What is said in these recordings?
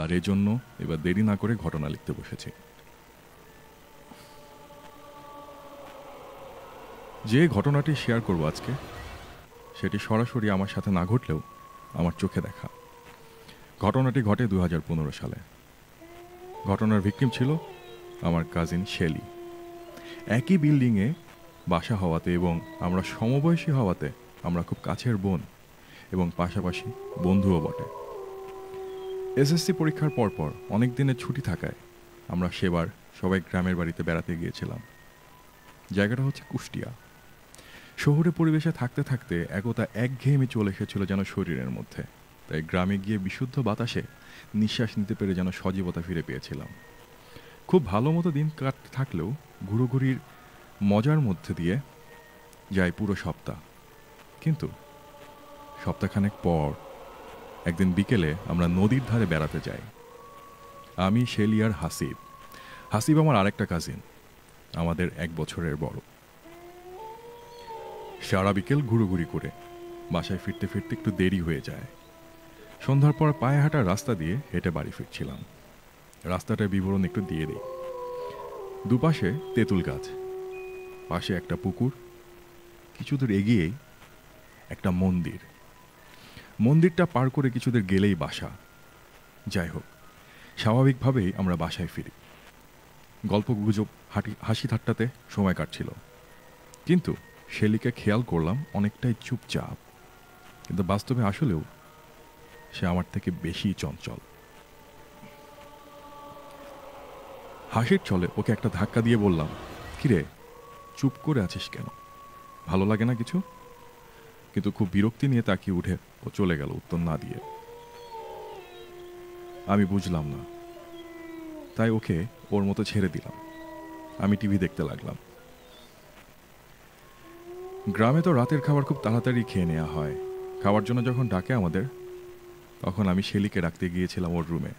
আর এজন্য এবার দেরি না করে ঘটনা লিখতে বসেছি। যে ঘটনাটি শেয়ার করব আজকে, সেটি সরাসরি আমার সাথে না ঘটলেও আমার চোখে দেখা। ঘটনাটি ঘটে 2015 সালে। ঘটনার ভিকটিম ছিল আমার কাজিন শেলি। একই বিল্ডিংয়ে বাসা হওয়াতে এবং আমরা সমবয়সী হওয়াতে আমরা খুব কাছের বোন এবং পাশাপাশি বন্ধুও বটে। এসএসসি পরীক্ষার পরপর অনেক দিনের ছুটি থাকায় আমরা সেবার সবাই গ্রামের বাড়িতে বেড়াতে গিয়েছিলাম। জায়গাটা হচ্ছে কুষ্টিয়া। শহুরে পরিবেশে থাকতে থাকতে একতা একঘেয়েমি চলে এসেছিল যেন শরীরের মধ্যে, তাই গ্রামে গিয়ে বিশুদ্ধ বাতাসে নিঃশ্বাস নিতে পেরে যেন সজীবতা ফিরে পেয়েছিলাম। খুব ভালো মতো দিন কাটতে থাকলেও ঘুরোঘুরির মজার মধ্যে দিয়ে যায় পুরো সপ্তাহ। কিন্তু সপ্তাহখানেক পর একদিন বিকেলে আমরা নদীর ধারে বেড়াতে যাই। আমি, শেলি আর হাসিব। হাসিব আমার আরেকটা কাজিন, আমাদের 1 বছরের বড়। সারা বিকেল ঘুরোঘুরি করে বাসায় ফিরতে ফিরতে একটু দেরি হয়ে যায়। সন্ধ্যার পর পায়ে হাঁটার রাস্তা দিয়ে হেঁটে বাড়ি ফিরছিলাম। রাস্তাটার বিবরণ একটু দিয়ে দিই। দুপাশে তেঁতুল গাছ, পাশে একটা পুকুর, কিছু দূর এগিয়েই একটা মন্দির। মন্দিরটা পার করে কিছু দূর গেলেই বাসা। যাই হোক, স্বাভাবিকভাবেই আমরা বাসায় ফিরি। গল্প গুজব হাসি ঠাট্টাতে সময় কাটছিল। কিন্তু শেলিকে খেয়াল করলাম অনেকটাই চুপচাপ, কিন্তু বাস্তবে আসলেও সে আমার থেকে বেশি চঞ্চল। হাসির চলে ওকে একটা ধাক্কা দিয়ে বললাম, কিরে চুপ করে আছিস কেন? ভালো লাগে না কিছু? কিন্তু খুব বিরক্তি নিয়ে তাকিয়ে উঠে ও চলে গেল উত্তর না দিয়ে। আমি বুঝলাম না, তাই ওকে ওর মতো ছেড়ে দিলাম। আমি টিভি দেখতে লাগলাম। গ্রামে তো রাতের খাবার খুব তাড়াতাড়ি খেয়ে নেওয়া হয়। খাওয়ার জন্য যখন ডাকে আমাদের, তখন আমি শেলিকে ডাকতে গিয়েছিলাম ওর রুমে।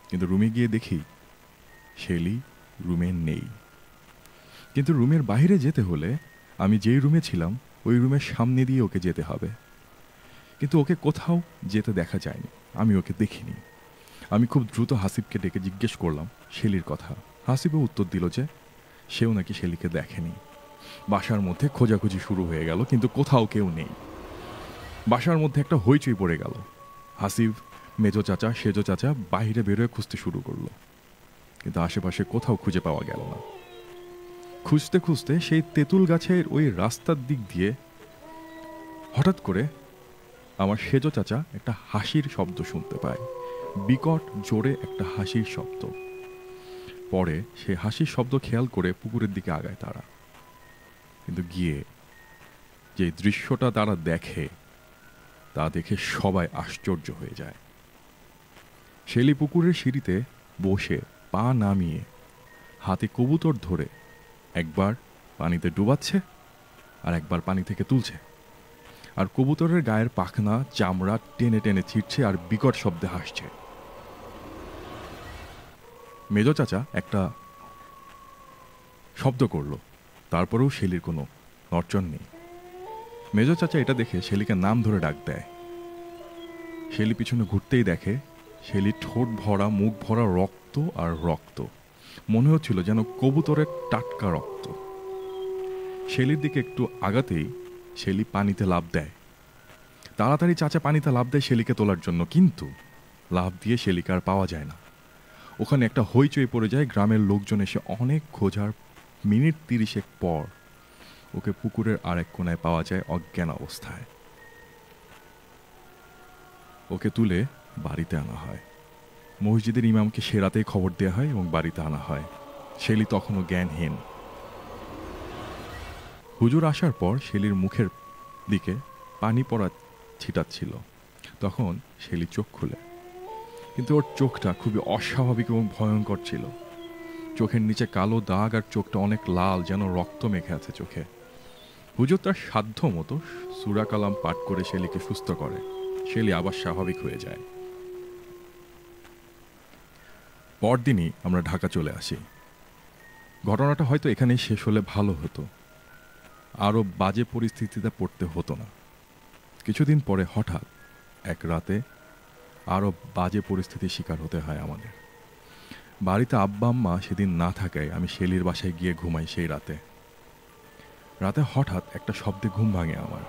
কিন্তু রুমে গিয়ে দেখি শেলি রুমে নেই। কিন্তু রুমের বাইরে যেতে হলে আমি যেই রুমে ছিলাম ওই রুমের সামনে দিয়ে ওকে যেতে হবে। কিন্তু ওকে কোথাও যেতে দেখা যায়নি, আমি ওকে দেখিনি। আমি খুব দ্রুত হাসিবকে ডেকে জিজ্ঞেস করলাম শেলির কথা। হাসিবও উত্তর দিল যে সেও নাকি শেলিকে দেখেনি। বাসার মধ্যে খোঁজাখুঁজি শুরু হয়ে গেল, কিন্তু কোথাও কেউ নেই। বাসার মধ্যে একটা হইচই পড়ে গেল। হাসিব, মেজো চাচা, সেজো চাচা বাইরে বেরোয় খুঁজতে শুরু করলো, কিন্তু আশেপাশে কোথাও খুঁজে পাওয়া গেল না। খুঁজতে খুঁজতে সেই তেঁতুল গাছের ওই রাস্তার দিক দিয়ে হঠাৎ করে আমার সেজো চাচা একটা হাসির শব্দ শুনতে পায়। বিকট জোরে একটা হাসির শব্দ। পরে সেই হাসির শব্দ খেয়াল করে পুকুরের দিকে আগায় তারা। কিন্তু গিয়ে যে দৃশ্যটা তারা দেখে তা দেখে সবাই আশ্চর্য হয়ে যায়। শেলি পুকুরের সিঁড়িতে বসে পা নামিয়ে হাতে কবুতর ধরে একবার পানিতে ডুবাচ্ছে আর একবার পানি থেকে তুলছে, আর কবুতরের গায়ের পাখনা চামড়া টেনে টেনে ছিঁড়ছে আর বিকট শব্দে হাসছে। মেজো চাচা একটা শব্দ করল, তারপরেও শেলির কোনো নড়চড় নেই। মেজো চাচা এটা দেখে শেলিকে নাম ধরে ডাক দেয়। শেলি পিছনে ঘুরতেই দেখে শেলির ঠোঁট ভরা, মুখ ভরা রক্ত আর রক্ত। মনে হচ্ছিল যেন কবুতরের টাটকা রক্ত। শেলির দিকে একটু আগাতেই শেলি পানিতে লাফ দেয়। তাড়াতাড়ি চাচা পানিতে লাফ দেয় শেলিকে তোলার জন্য, কিন্তু লাফ দিয়ে শেলিকে আর পাওয়া যায় না। ওখানে একটা হইচই পড়ে যায়। গ্রামের লোকজন এসে অনেক খোঁজার মিনিট 30 পর ওকে পুকুরের আরেক কোনায় পাওয়া যায় অজ্ঞান অবস্থায়। ওকে তুলে বাড়িতে আনা হয়। মসজিদের ইমামকে সে রাতেই খবর দেওয়া হয় এবং বাড়িতে আনা হয়। শেলি তখনও জ্ঞানহীন। হুজুর আসার পর শেলির মুখের দিকে পানি পড়া ছিটাচ্ছিল। তখন শেলি চোখ খুলে, কিন্তু ওর চোখটা খুবই অস্বাভাবিক এবং ভয়ঙ্কর ছিল। চোখের নিচে কালো দাগ আর চোখটা অনেক লাল, যেন রক্ত মেখে আছে চোখে। হুজুর তার সাধ্য মতো সূরা কালাম পাঠ করে শেলিকে সুস্থ করে। শেলি আবার স্বাভাবিক হয়ে যায়। পরদিনই আমরা ঢাকা চলে আসি। ঘটনাটা হয়তো এখানেই শেষ হলে ভালো হতো, আরও বাজে পরিস্থিতিতে পড়তে হতো না। কিছুদিন পরে হঠাৎ এক রাতে আরও বাজে পরিস্থিতির শিকার হতে হয় আমাদের। বাড়িতে আব্বা আম্মা সেদিন না থাকায় আমি শেলির বাসায় গিয়ে ঘুমাই সেই রাতে। রাতে হঠাৎ একটা শব্দে ঘুম ভাঙে আমার।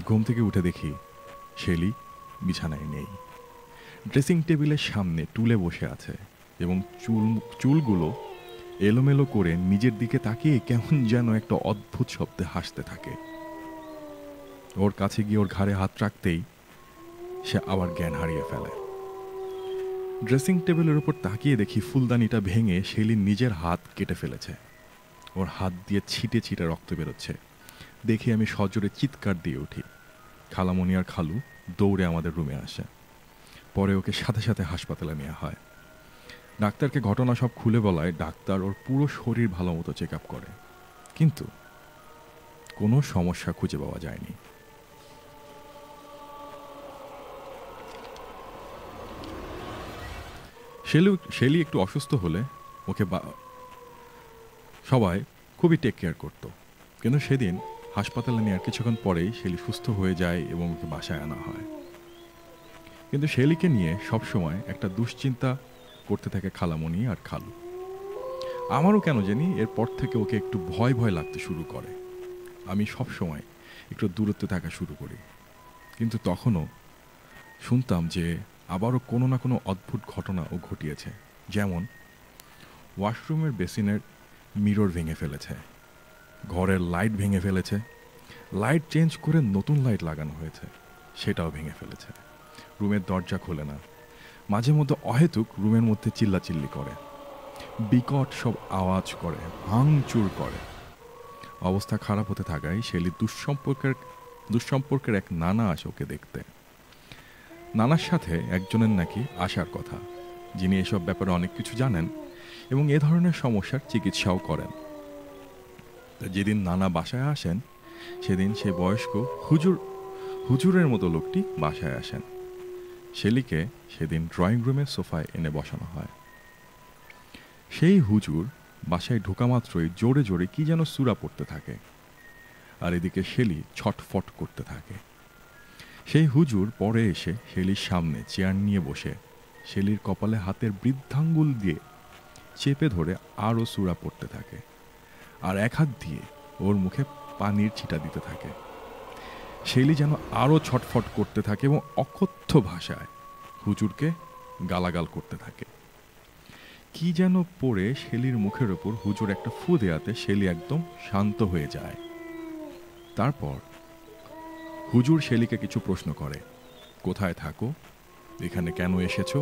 ঘুম থেকে উঠে দেখি শেলি বিছানায় নেই। ড্রেসিং টেবিলের সামনে টুলে বসে আছে এবং চুলগুলো এলোমেলো করে নিজের দিকে তাকিয়ে কেমন যেন একটা অদ্ভুত শব্দে হাসতে থাকে। ওর কাছে গিয়ে ওর ঘাড়ে হাত রাখতেই সে আবার জ্ঞান হারিয়ে ফেলে। ড্রেসিং টেবিলের উপর তাকিয়ে দেখি ফুলদানিটা ভেঙে শেলি নিজের হাত কেটে ফেলেছে। ওর হাত দিয়ে ছিটে ছিটে রক্ত বেরোচ্ছে দেখে আমি সজোরে চিৎকার দিয়ে উঠি। খালামণি আর খালু দৌড়ে আমাদের রুমে আসে। পরে ওকে সাথে সাথে হাসপাতালে নেওয়া হয়। ডাক্তারকে ঘটনা সব খুলে বলায় ডাক্তার ওর পুরো শরীর ভালো মতো চেক আপ করে, কিন্তু কোনো সমস্যা খুঁজে পাওয়া যায়নি। শেলি একটু অসুস্থ হলে ওকে সবাই খুবই টেক কেয়ার করতো, কিন্তু সেদিন হাসপাতালে নেওয়ার কিছুক্ষণ পরেই শেলি সুস্থ হয়ে যায় এবং ওকে বাসায় আনা হয়। কিন্তু শেলিকে নিয়ে সবসময় একটা দুশ্চিন্তা করতে থাকে খালামণি আর খালু। আমারও কেন জানি এরপর থেকে ওকে একটু ভয় ভয় লাগতে শুরু করে। আমি সবসময় একটু দূরত্বে থাকা শুরু করি, কিন্তু তখনও শুনতাম যে আবারও কোনো না কোনো অদ্ভুত ঘটনা ও ঘটিয়েছে। যেমন ওয়াশরুমের বেসিনের মিরর ভেঙে ফেলেছে, ঘরের লাইট ভেঙে ফেলেছে, লাইট চেঞ্জ করে নতুন লাইট লাগানো হয়েছে, সেটাও ভেঙে ফেলেছে। রুমের দরজা খোলে না, মাঝে মধ্যে অহেতুক রুমের মধ্যে চিল্লাচিল্লি করে, বিকট সব আওয়াজ করে, ভাঙচুর করে। অবস্থা খারাপ হতে থাকায় শেলি দুঃসম্পর্কের এক নানা আসে ওকে দেখতে। নানার সাথে একজনের নাকি আসার কথা, যিনি এসব ব্যাপারে অনেক কিছু জানেন এবং এ ধরনের সমস্যার চিকিৎসাও করেন। যেদিন নানা বাসায় আসেন সেদিন সে বয়স্ক হুজুরের মতো লোকটি বাসায় আসেন। শেলিকে সেদিন ড্রয়িং রুমের সোফায় এনে বসানো হয়। সেই হুজুর বাসায় ঢোকা মাত্রই জোরে জোরে কি যেন সূরা পড়তে থাকে, আর এদিকে শেলি ছটফট করতে থাকে। সেই হুজুর পরে এসে শেলির সামনে চেয়ার নিয়ে বসে শেলির কপালে হাতের বৃদ্ধাঙ্গুল দিয়ে চেপে ধরে আরও সূরা পড়তে থাকে, আর এক হাত দিয়ে ওর মুখে পানির ছিটা দিতে থাকে। শেলি যেন আরও ছটফট করতে থাকে এবং অকথ্য ভাষায় হুজুরকে গালাগাল করতে থাকে। কি যেন পড়ে শেলির মুখের ওপর হুজুর একটা ফু দেয়াতে শেলি একদম শান্ত হয়ে যায়। তারপর হুজুর শেলিকে কিছু প্রশ্ন করে, কোথায় থাকো, এখানে কেন এসেছো,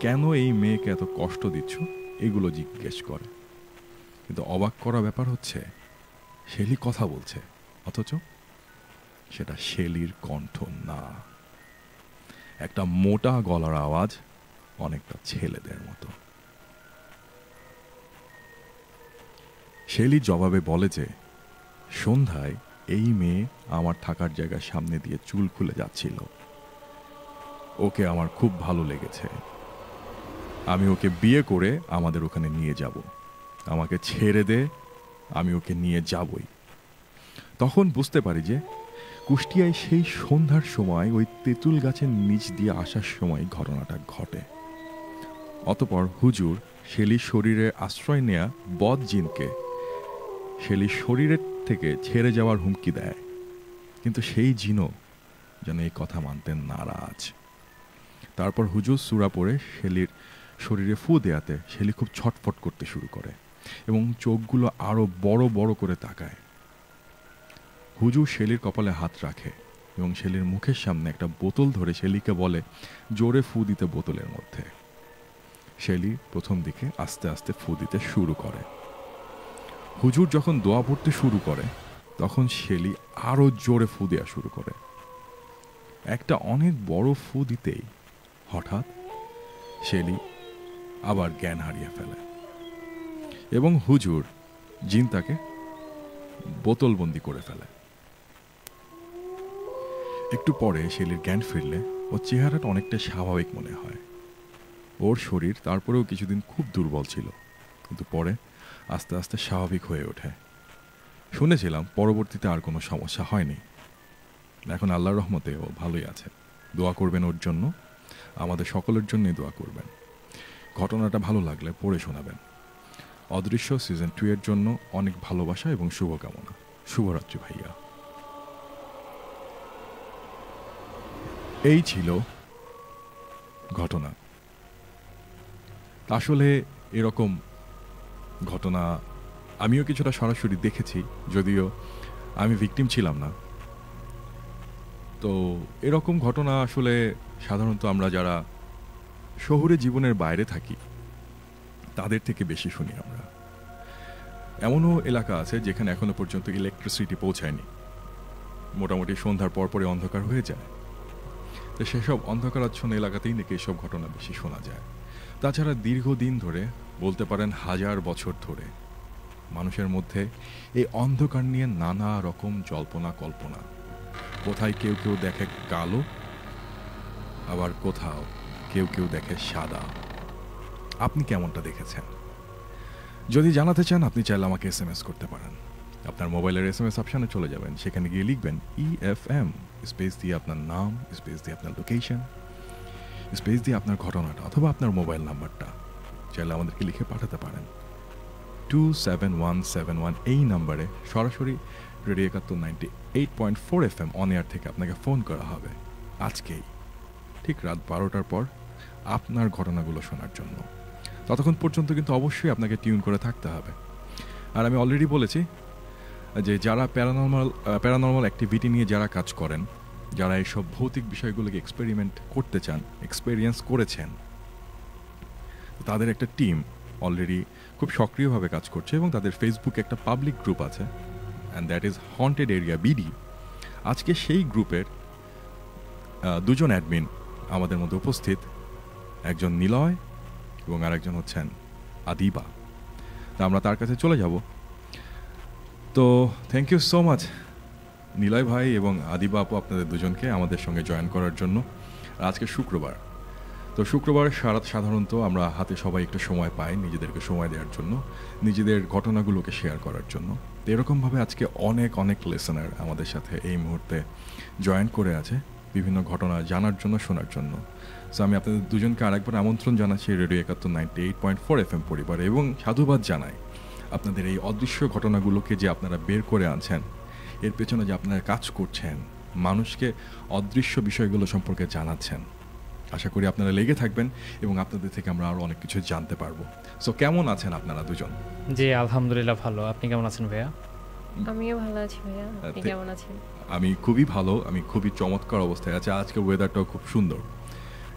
কেন এই মেয়েকে এত কষ্ট দিচ্ছ, এগুলো জিজ্ঞেস করে। কিন্তু অবাক করা ব্যাপার হচ্ছে শেলি কথা বলছে, অথচ সেটা শেলির কণ্ঠ না। একটা মোটা গলার আওয়াজ, অনেকটা ছেলেদের মতো। শেলি জবাবে বলে যে সন্ধ্যায় এই মেয়ে আমার থাকার জায়গার সামনে দিয়ে চুল খুলে যাচ্ছিল, ওকে আমার খুব ভালো লেগেছে, আমি ওকে বিয়ে করে আমাদের ওখানে নিয়ে যাব, আমাকে ছেড়ে দে, আমি ওকে নিয়ে যাবই। তখন বুঝতে পারি যে কুষ্টিয়ায় সেই সন্ধ্যার সময় ওই তেঁতুল গাছের নিচ দিয়ে আসার সময় ঘটনাটা ঘটে। অতপর হুজুর শেলির শরীরে আশ্রয় নেয়া বদ জিনকে শেলির শরীরের থেকে ছেড়ে যাওয়ার হুমকি দেয়, কিন্তু সেই জিনও যেন এই কথা মানতে নারাজ। তারপর হুজুর সূরা পড়ে শেলির শরীরে ফু দেয়াতে শেলি খুব ছটফট করতে শুরু করে এবং চোখগুলো আরো বড় বড় করে তাকায়। হুজুর শেলির কপালে হাত রাখে এবং শেলির মুখের সামনে একটা বোতল ধরে শেলিকে বলে জোরে ফু দিতে বোতলের মধ্যে। শেলি প্রথম দিকে আস্তে আস্তে ফু দিতে শুরু করে। হুজুর যখন দোয়া পড়তে শুরু করে তখন শেলি আরো জোরে ফু দেওয়া শুরু করে। একটা অনেক বড় ফু দিতেই হঠাৎ শেলি আবার জ্ঞান হারিয়ে ফেলে এবং হুজুর জিন তাকে বোতলবন্দি করে ফেলে। একটু পরে শেলির জ্ঞান ফিরলে ওর চেহারাটা অনেকটা স্বাভাবিক মনে হয়। ওর শরীর তারপরেও কিছুদিন খুব দুর্বল ছিল, কিন্তু পরে আস্তে আস্তে স্বাভাবিক হয়ে ওঠে। শুনেছিলাম পরবর্তীতে আর কোনো সমস্যা হয়নি। এখন আল্লাহর রহমতে ও ভালোই আছে। দোয়া করবেন ওর জন্য, আমাদের সকলের জন্যই দোয়া করবেন। ঘটনাটা ভালো লাগলে পড়ে শোনাবেন। অদৃশ্য সিজন 2 এর জন্য অনেক ভালোবাসা এবং শুভকামনা। শুভরাত্রি ভাইয়া। এই ছিল ঘটনা। আসলে এরকম ঘটনা আমিও কিছুটা সরাসরি দেখেছি, যদিও আমি ভিকটিম ছিলাম না। তো এরকম ঘটনা আসলে সাধারণত আমরা যারা শহুরে জীবনের বাইরে থাকি তাদের থেকে বেশি শুনি আমরা। এমনও এলাকা আছে যেখানে এখনো পর্যন্ত ইলেকট্রিসিটি পৌঁছায়নি, মোটামুটি সন্ধ্যার পরপরে অন্ধকার হয়ে যায়। তো সেসব অন্ধকারাচ্ছন্ন এলাকাতেই নাকি এসব ঘটনা বেশি শোনা যায়। তাছাড়া দীর্ঘদিন ধরে, বলতে পারেন 1000 বছর ধরে, মানুষের মধ্যে এই অন্ধকার নিয়ে নানা রকম জল্পনা কল্পনা। কোথায় কেউ কেউ দেখে কালো, আবার কোথাও কেউ কেউ দেখে সাদা। আপনি কেমনটা দেখেছেন? যদি জানাতে চান আপনি চাইলে আমাকে SMS করতে পারেন। আপনার মোবাইলের SMS অপশানে চলে যাবেন, সেখানে গিয়ে লিখবেন EFM, স্পেস দিয়ে আপনার নাম, স্পেস দিয়ে আপনার লোকেশন, স্পেস দিয়ে আপনার ঘটনাটা অথবা আপনার মোবাইল নাম্বারটা চাইলে আমাদেরকে লিখে পাঠাতে পারেন। 27171 এই নাম্বারে সরাসরি রেডিও 71 98.4 FM অন এয়ার থেকে আপনাকে ফোন করা হবে আজকেই ঠিক রাত 12টার পর আপনার ঘটনাগুলো শোনার জন্য। ততক্ষণ পর্যন্ত কিন্তু অবশ্যই আপনাকে টিউন করে থাকতে হবে। আর আমি অলরেডি বলেছি যে যারা প্যারানর্মাল অ্যাক্টিভিটি নিয়ে যারা কাজ করেন, যারা এইসব ভৌতিক বিষয়গুলোকে এক্সপেরিমেন্ট করতে চান, এক্সপেরিয়েন্স করেছেন, তাদের একটা টিম অলরেডি খুব সক্রিয়ভাবে কাজ করছে এবং তাদের ফেসবুকে একটা পাবলিক গ্রুপ আছে, and that is haunted area BD. আজকে সেই গ্রুপের দুজন অ্যাডমিন আমাদের মধ্যে উপস্থিত, একজন নিলয় এবং আরেকজন হচ্ছেন আদিবা। তা আমরা তার কাছে চলে যাব। তো thank you so much Niloy ভাই এবং আদিবা আপু, আপনাদের দুজনকে আমাদের সঙ্গে জয়েন করার জন্য। আজকে শুক্রবার, তো শুক্রবার সাধারণত আমরা হাতে সবাই একটু সময় পাই নিজেদেরকে সময় দেওয়ার জন্য, নিজেদের ঘটনাগুলোকে শেয়ার করার জন্য। তো এরকমভাবে আজকে অনেক অনেক লিসেনার আমাদের সাথে এই মুহূর্তে জয়েন করে আছে বিভিন্ন ঘটনা জানার জন্য, শোনার জন্য। সো আমি আপনাদের দুজনকে আরেকবার আমন্ত্রণ জানাচ্ছি রেডিও 71 98.4 FM পরিবারে, এবং সাধুবাদ জানাই আপনাদের এই অদৃশ্য ঘটনাগুলোকে যে আপনারা বের করে আনছেন, এর পেছনে যে আপনারা কাজ করছেন, মানুষকে অদৃশ্য বিষয়গুলো সম্পর্কে জানাচ্ছেন। আশা করি আপনারা লেগে থাকবেন এবং আপনাদের থেকে আমরা আরও অনেক কিছু জানতে পারবো। সো কেমন আছেন আপনারা দুজন? জি আলহামদুলিল্লাহ ভালো। আপনি কেমন আছেন ভাইয়া? আমিও ভালো আছি ভাইয়া, আপনি কেমন আছেন? আমি খুবই ভালো, আমি খুবই চমৎকার অবস্থায় আছি। আজকে ওয়েদারটাও খুব সুন্দর।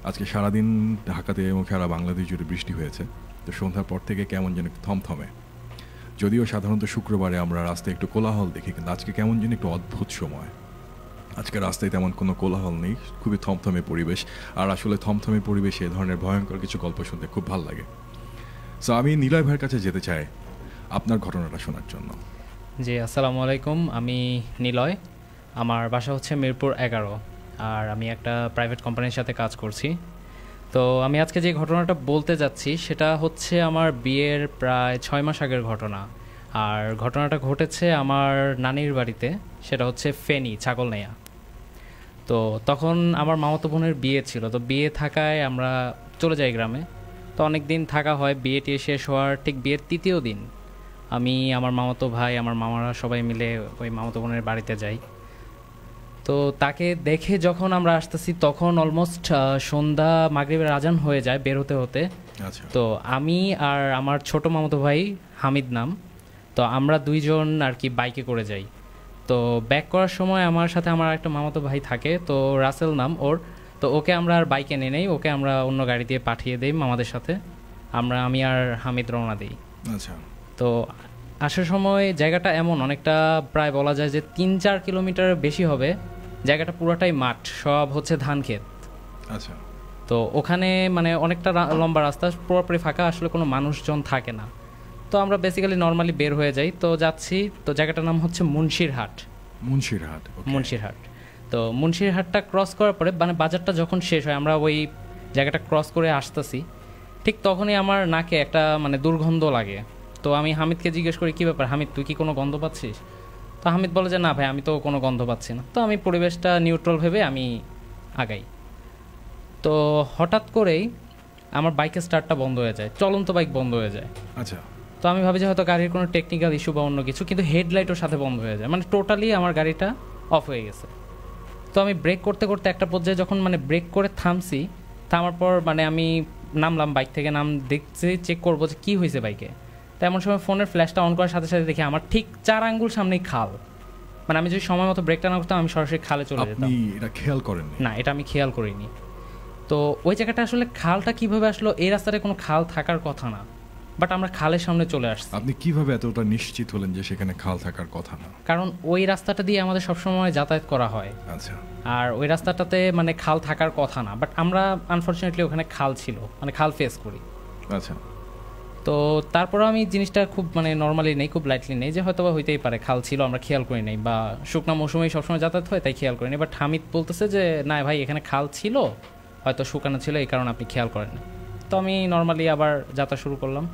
আজকে সারাদিন ঢাকাতে এবং সারা বাংলাদেশ জুড়ে বৃষ্টি হয়েছে। তো সন্ধ্যার পর থেকে কেমন যেন একটু থমথমে, যদিও সাধারণত শুক্রবারে আমরা রাস্তায় একটু কোলাহল দেখি, কিন্তু আজকে কেমন যেন একটু অদ্ভুত সময়। আজকে রাস্তায় তেমন কোনো কোলাহল নেই, খুবই থমথমে পরিবেশ। আর আসলে থমথমে পরিবেশে এ ধরনের ভয়ঙ্কর কিছু গল্প শুনতে খুব ভালো লাগে। সো আমি নিলয় ভাইয়ের কাছে যেতে চাই আপনার ঘটনাটা শোনার জন্য। জি আসসালামু আলাইকুম, আমি নিলয়। আমার বাসা হচ্ছে মিরপুর 11, আর আমি একটা প্রাইভেট কোম্পানির সাথে কাজ করছি। তো আমি আজকে যে ঘটনাটা বলতে যাচ্ছি সেটা হচ্ছে আমার বিয়ের প্রায় 6 মাস আগের ঘটনা। আর ঘটনাটা ঘটেছে আমার নানির বাড়িতে, সেটা হচ্ছে ফেনী, ছাগলনাইয়া। তো তখন আমার মামাতো বোনের বিয়ে ছিল, তো বিয়ে থাকায় আমরা চলে যাই গ্রামে। তো অনেক দিন থাকা হয়, বিয়েটি শেষ হওয়ার ঠিক বিয়ের 3য় দিন আমি, আমার মামাতো ভাই, আমার মামারা সবাই মিলে ওই মামাতো বোনের বাড়িতে যাই। তো তাকে দেখে যখন আমরা আসতেছি তখন অলমোস্ট সন্ধ্যা, মাগরিবের আজান হয়ে যায় বের হতে হতে। আচ্ছা। তো আমি আর আমার ছোট মামাতো ভাই হামিদ নাম, তো আমরা দুইজন আর কি বাইকে করে যাই। তো ব্যাক করার সময় আমার সাথে আমার একটা মামাতো ভাই থাকে, তো রাসেল নাম ওর। তো ওকে আমরা আর বাইকে নিয়ে নেই, ওকে আমরা অন্য গাড়ি দিয়ে পাঠিয়ে দিই মামাদের সাথে। আমি আর হামিদ রওনা দিই। আচ্ছা। তো আসার সময় জায়গাটা এমন অনেকটা, প্রায় বলা যায় যে 3-4 কিলোমিটার বেশি হবে। জায়গাটা পুরোটাই মাঠ, সব হচ্ছে ধান ক্ষেত। আচ্ছা। তো ওখানে মানে অনেকটা লম্বা রাস্তা, পুরোপুরি ফাঁকা, আসলে কোনো মানুষজন থাকে না। তো আমরা বেসিক্যালি নর্মালি বের হয়ে যাই, তো যাচ্ছি। তো জায়গাটার নাম হচ্ছে মুন্সিরহাট। মুন্সিরহাট। তো মুন্সিরহাটটা ক্রস করার পরে মানে বাজারটা যখন শেষ হয়, আমরা ওই জায়গাটা ক্রস করে আসতেছি, ঠিক তখনই আমার নাকে একটা মানে দুর্গন্ধ লাগে। তো আমি হামিদকে জিজ্ঞেস করি, কী ব্যাপার হামিদ, তুই কি কোনো গন্ধ পাচ্ছিস? তো হামিদ বলে যে না ভাই আমি তো কোনো গন্ধ পাচ্ছি না। তো আমি পরিবেশটা নিউট্রাল ভেবে আমি আগাই। তো হঠাৎ করেই আমার বাইকের স্টার্টটা বন্ধ হয়ে যায়, চলন্ত বাইক বন্ধ হয়ে যায়। আচ্ছা, তো আমি ভাবি যে হয়তো গাড়ির কোনো টেকনিক্যাল ইস্যু বা অন্য কিছু, কিন্তু হেডলাইটের সাথে বন্ধ হয়ে যায়, মানে টোটালি আমার গাড়িটা অফ হয়ে গেছে। তো আমি ব্রেক করতে করতে একটা পর্যায়ে যখন মানে ব্রেক করে থামছি, থামার পর মানে আমি নামলাম বাইক থেকে, দেখছি চেক করবো যে কী হয়েছে বাইকে। তো এমন সময় ফোনের ফ্ল্যাশটা অন করার সাথে সাথে দেখি আমার ঠিক 4 আঙ্গুল সামনেই খাল। মানে আমি যদি সময় মতো ব্রেকটা না করতাম আমি সরাসরি খালে চলে যেতাম। আপনি এটা খেয়াল করেননি? না, এটা আমি খেয়াল করিনি। তো ওই জায়গাটা আসলে খালটা কিভাবে আসলো, এই রাস্তাতে কোনো খাল থাকার কথা না, বাট আমরা খালের সামনে চলে আসছি। আপনি কিভাবে এতটা নিশ্চিত হলেন যে সেখানে খাল থাকার কথা না? কারণ ওই রাস্তাটা দিয়ে আমাদের সবসময় যাতায়াত করা হয়। আচ্ছা, আর ওই রাস্তাটাতে মানে খাল থাকার কথা না, বাট আমরা আনফরচুনেটলি ওখানে খাল ছিল, মানে খাল ফেস করি। আচ্ছা। তো তারপরে আমি জিনিসটা খুব মানে নর্মালি নেই, খুব লাইটলি নেই, যে হয়তো বা হইতেই পারে খাল ছিল, আমরা খেয়াল করি নাই, বা শুকনা মৌসুমেই সবসময় যাতায়াত হয় তাই খেয়াল করি নাই। বাট হামিদ বলতেছে যে না ভাই এখানে খাল ছিল, হয়তো শুকানো ছিল এই কারণে আপনি খেয়াল করেন না। তো আমি নর্মালি আবার যাত্রা শুরু করলাম।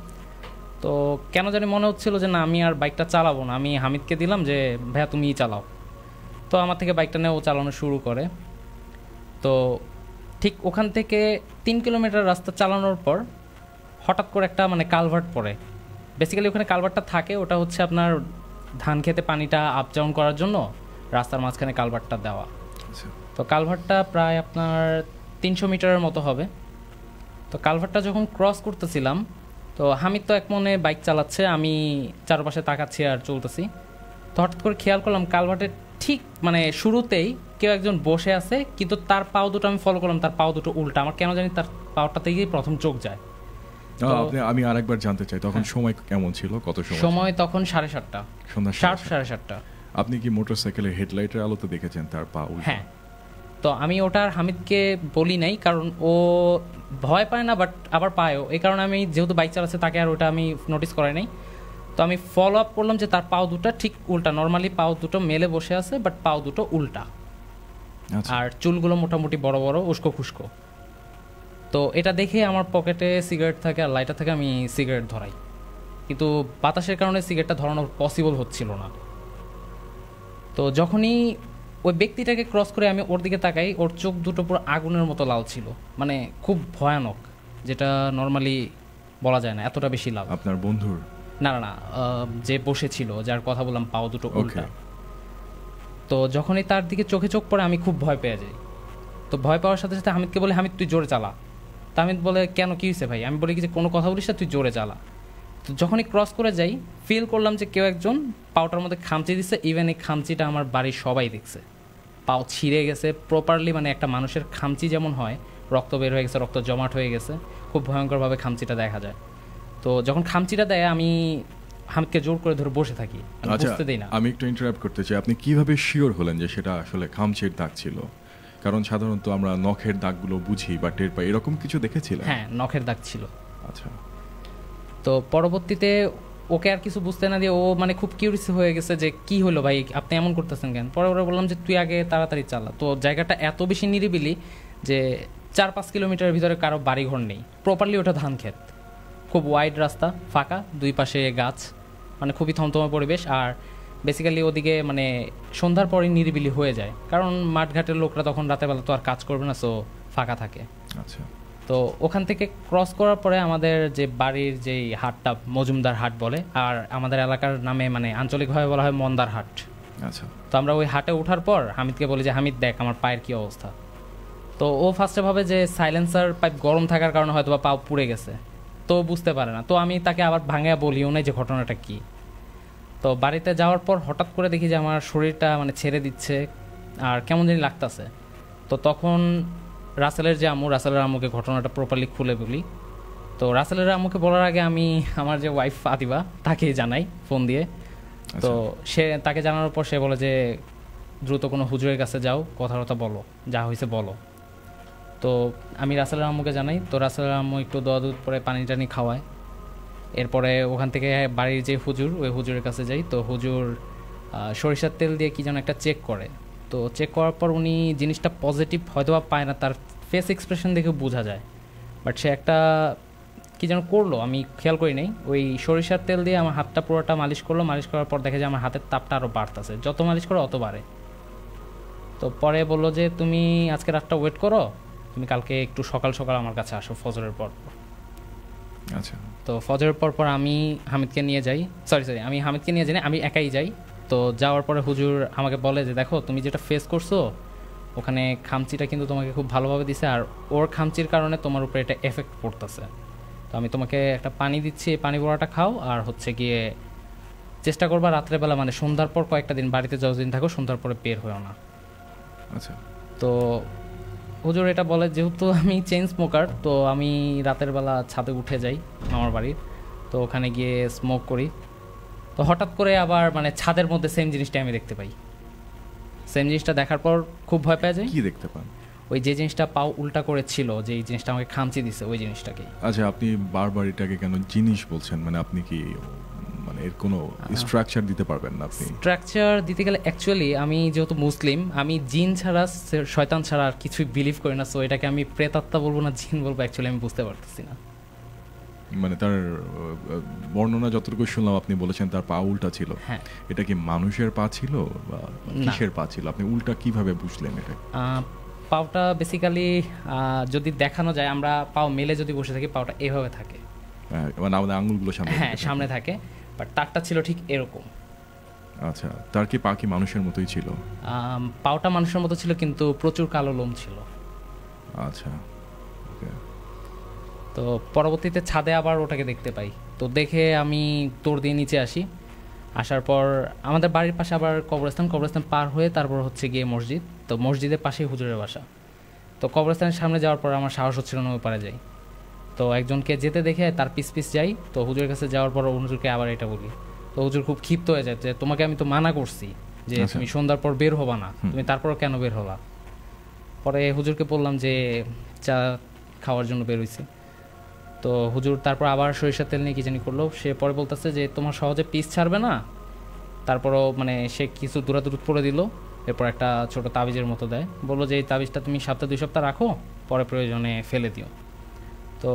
তো কেন জানি মনে হচ্ছিল যে না আমি আর বাইকটা চালাবো না, আমি হামিদকে দিলাম যে ভাইয়া তুমিই চালাও। তো আমার থেকে বাইকটা নিয়ে ও চালানো শুরু করে। তো ঠিক ওখান থেকে 3 কিলোমিটার রাস্তা চালানোর পর হঠাৎ করে একটা মানে কালভার্ট পড়ে। বেসিক্যালি ওখানে কালভার্টটা থাকে, ওটা হচ্ছে আপনার ধান খেতে পানিটা আপ ডাউন করার জন্য রাস্তার মাঝখানে কালভার্টটা দেওয়া। আচ্ছা। তো কালভার্টটা প্রায় আপনার 300 মিটারের মতো হবে। তো কালভার্টটা যখন ক্রস করতেছিলাম, তো হামিদ তো এক মনে বাইক চালাচ্ছে, আমি চারপাশে তাকাচ্ছি আর চলতেছি। তো হঠাৎ করে খেয়াল করলাম কালভার্টের ঠিক মানে শুরুতেই কেউ একজন বসে আছে, কিন্তু তার পাও দুটো আমি ফলো করলাম, তার পাও দুটো উল্টা। আমার কেন জানি তার পাওটা থেকেই প্রথম চোখ যায়। আপনি আমি আরেকবার জানতে চাই তখন সময় কেমন ছিল? কত সময়? সময় তখন 7:30, সন্ধ্যা শার্প 7:30। আপনি কি মোটরসাইকেলের হেডলাইটের আলোতে দেখেছেন তার পা উল্টা? হ্যাঁ। তো আমি ওটার হামিদকে বলি নাই, কারণ ও ভয় পায় না, বাট আবার পায়ও, এই কারণে আমি যেহেতু বাইক চালাচ্ছে তাকে আর ওটা আমি নোটিস করাই নাই। তো আমি ফলো আপ করলাম যে তার পাও দুটো ঠিক উল্টা, নর্মালি পাও দুটো মেলে বসে আছে, বাট পাও দুটো উল্টা। আচ্ছা। আর চুলগুলো মোটামুটি বড় বড়, উস্কো খুস্কো। তো এটা দেখে আমার পকেটে সিগারেট থাকে আর লাইটার থাকে, আমি সিগারেট ধরাই, কিন্তু বাতাসের কারণে সিগারেটটা ধরানো পসিবল হচ্ছিল না। তো যখনই ওই ব্যক্তিটাকে ক্রস করে আমি ওর দিকে তাকাই, ওর চোখ দুটো পুরো আগুনের মতো লাল ছিল, মানে খুব ভয়ানক, যেটা নর্মালি বলা যায় না, এতটা বেশি লাল। আপনার বন্ধুর? না না না, যে বসেছিল, যার কথা বললাম পাও দুটো উল্টা। তো যখনই তার দিকে চোখে চোখ পড়ে আমি খুব ভয় পেয়ে যাই। তো ভয় পাওয়ার সাথে সাথে হামিদকে বলে হামিদ তুই জোরে চালা। তা হামিদ বলে কেন, কী হয়েছে ভাই? আমি বলি কি যে কোনো কথা বলিস না, তুই জোরে চালা। তো যখনই ক্রস করে যাই ফিল করলাম যে কেউ একজন পাওটার মধ্যে খামচি দিচ্ছে। ইভেন এই খামচিটা আমার বাড়ির সবাই দেখছে, পাও ছিঁড়ে গেছে প্রপারলি, মানে একটা মানুষের খামচি যেমন হয়, রক্ত বের হয়ে গেছে, রক্ত জমাট হয়ে গেছে, খুব ভয়ঙ্করভাবে খামচিটা দেখা যায়। তো যখন খামচিটা দেয় আমি হামিদকে জোর করে ধরে বসে থাকি, বুঝতে দেই না। আমি একটু ইন্টারাপ্ট করতে চাই, আপনি কিভাবে শিওর হলেন যে সেটা আসলে খামচির দাগ ছিল? কারণ সাধারণত আমরা নখের দাগগুলো বুঝি বা টের পাই, এরকম কিছু দেখেছিলেন? হ্যাঁ, নখের দাগ ছিল। আচ্ছা। তো পরবর্তীতে ওকে আর কিছু বুঝতে না দিয়ে ও মানে খুব কিউরিয়াস হয়ে গেছে যে কি হলো ভাই, আপনি এমন করতেছেন কেন? পরে ওরা বললাম যে তুই আগে তাড়াতাড়ি চালা। তো জায়গাটা এত বেশি নিরিবিলি যে 4-5 কিলোমিটারের ভিতরে কারো বাড়িঘর নেই, প্রপারলি ওটা ধান ক্ষেত, খুব ওয়াইড রাস্তা, ফাঁকা, দুই পাশে গাছ, মানে খুবই থমথমে পরিবেশ। আর বেসিক্যালি ওদিকে মানে সন্ধ্যার পরই নিরিবিলি হয়ে যায়, কারণ মাঠঘাটের লোকরা তখন রাতেরবেলা তো আর কাজ করবে না, সো ফাঁকা থাকে। আচ্ছা। তো ওখান থেকে ক্রস করার পরে আমাদের যে বাড়ির যেই হাটটা মজুমদার হাট বলে, আর আমাদের এলাকার নামে মানে আঞ্চলিকভাবে বলা হয় মন্দার হাট। আচ্ছা। তো আমরা ওই হাটে ওঠার পর হামিদকে বলি যে হামিদ দেখ আমার পায়ের কী অবস্থা। তো ও ফার্স্টে ভাবে যে সাইলেন্সার পাইপ গরম থাকার কারণে হয়তো বা পাও পুড়ে গেছে, তো বুঝতে পারে না। তো আমি তাকে আবার ভাঙিয়া বলিও না যে ঘটনাটা কী। তো বাড়িতে যাওয়ার পর হঠাৎ করে দেখি যে আমার শরীরটা মানে ছেড়ে দিচ্ছে আর কেমন জানি লাগতেছে। তো তখন রাসেলের যে আম্মু, রাসেলের আম্মুকে ঘটনাটা প্রপারলি খুলে বলি। তো রাসেলের আম্মুকে বলার আগে আমি আমার যে ওয়াইফ আদিবা তাকে জানাই ফোন দিয়ে। তো সে তাকে জানানোর পর সে বলে যে দ্রুত কোনো হুজুরের কাছে যাও, কথা বলো, যা হয়েছে বলো। তো আমি রাসেলের আম্মুকে জানাই। তো রাসেলের আম্মু একটু দোয়া দুধ পরে পানি টানি খাওয়ায়। এরপরে ওখান থেকে বাড়ির যে হুজুর, ওই হুজুরের কাছে যাই। তো হুজুর সরিষার তেল দিয়ে কি যেন একটা চেক করে। তো চেক করার পর উনি জিনিসটা পজিটিভ হয়তো বা পায় না, তার ফেস এক্সপ্রেশন দেখে বোঝা যায়, বাট সে একটা কি যেন করলো আমি খেয়াল করি নাই, ওই সরিষার তেল দিয়ে আমার হাতটা পুরোটা মালিশ করলো, মালিশ করার পর দেখে যে আমার হাতের তাপটা আরও বাড়তেছে, যত মালিশ করো অত বাড়ে। তো পরে বললো যে তুমি আজকে রাতটা ওয়েট করো, তুমি কালকে একটু সকাল সকাল আমার কাছে আসো ফজরের পর। আচ্ছা, তো ফজরের পর আমি হামিদকে নিয়ে যাই, সরি আমি হামিদকে নিয়ে যাই না, আমি একাই যাই। তো যাওয়ার পরে হুজুর আমাকে বলে যে দেখো তুমি যেটা ফেস করছো ওখানে খামচিটা কিন্তু তোমাকে খুব ভালোভাবে দিছে, আর ওর খামচির কারণে তোমার উপরে এটা এফেক্ট পড়তেছে। তো আমি তোমাকে একটা পানি দিচ্ছি, এই পানি বড়াটা খাও, আর হচ্ছে গিয়ে চেষ্টা করবা রাত্রেবেলা মানে সন্ধ্যার পর কয়েকটা দিন বাড়িতে যতদিন থাকো সন্ধ্যার পরে বের হয়েও না। আচ্ছা। তো হুজুর এটা বলে, যেহেতু আমি চেইন স্মোকার, তো আমি রাতের বেলা ছাদে উঠে যাই আমার বাড়ির, তো ওখানে গিয়ে স্মোক করি। তো হঠাৎ করে আবার মানে ছাদের মধ্যে সেম জিনিসটা আমি দেখতে পাই। সেম জিনিসটা দেখার পর খুব ভয় পেয়ে যাই। কি দেখতে পান? ওই যে জিনিসটা পাও উল্টা করে ছিল, যে এই জিনিসটা আমাকে খামচি দিছে, ওই জিনিসটাকে। আচ্ছা, আপনি বারবার এটাকে কেন জিনিস বলছেন? মানে আপনি কি মানে এর কোনো স্ট্রাকচার দিতে পারবেন না? আপনি স্ট্রাকচার দিতে গেলে অ্যাকচুয়ালি আমি যেহেতু মুসলিম, আমি জিন ছাড়া শয়তান ছাড়া আর কিছুই বিলিভ করি না। সো এটাকে আমি প্রেতাত্মা বলবো না জিন বলবো অ্যাকচুয়ালি আমি বুঝতে পারতেছি না। মানে তার বর্ণনা যতটুকু শুনলাম আপনি বলেছেন তার পা উল্টা ছিল। হ্যাঁ। এটা কি মানুষের পা ছিল বা কিসের পা ছিল? আপনি উল্টা কিভাবে বুঝলেন এটা? পাওটা বেসিক্যালি যদি দেখানো যায়, আমরা পাও মেলে যদি বসে থাকি পাওটা এভাবে থাকে, মানে আমাদের আঙুলগুলো সামনে, হ্যাঁ সামনে থাকে, বাট তারটা ছিল ঠিক এরকম। আচ্ছা, তার কি পা কি মানুষের মতোই ছিল? পাওটা মানুষের মতো ছিল কিন্তু প্রচুর কালো লোম ছিল। আচ্ছা, ওকে। তো পরবর্তীতে ছাদে আবার ওটাকে দেখতে পাই, তো দেখে আমি তোর দিয়ে নিচে আসি। আসার পর আমাদের বাড়ির পাশে আবার কবরস্থান পার হয়ে তারপর হচ্ছে গিয়ে মসজিদ, তো মসজিদের পাশেই হুজুরের বাসা। তো কবরস্থানের সামনে যাওয়ার পর আমার সাহস হচ্ছিল না ওই পারে যাই, তো একজনকে যেতে দেখে তার পিস যাই। তো হুজুরের কাছে যাওয়ার পর হুজুরকে আবার এটা বলি, তো হুজুর খুব ক্ষিপ্ত হয়ে যায় যে তোমাকে আমি তো মানা করছি যে তুমি সন্ধ্যার পর বের হবা না, তুমি তারপর কেন বের হলা? পরে হুজুরকে বললাম যে চা খাওয়ার জন্য বের হয়েছি। তো হুজুর তারপর আবার সরিষার তেল নিয়ে কি জানি করলো, সে পরে বলতেছে যে তোমার সহজে পিস ছাড়বে না। তারপরও মানে সে কিছু দূরাদূর করে দিল, এরপর একটা ছোট তাবিজের মতো দেয়, বললো যে এই তাবিজটা তুমি 2 সপ্তাহ রাখো, পরে প্রয়োজনে ফেলে দিও। তো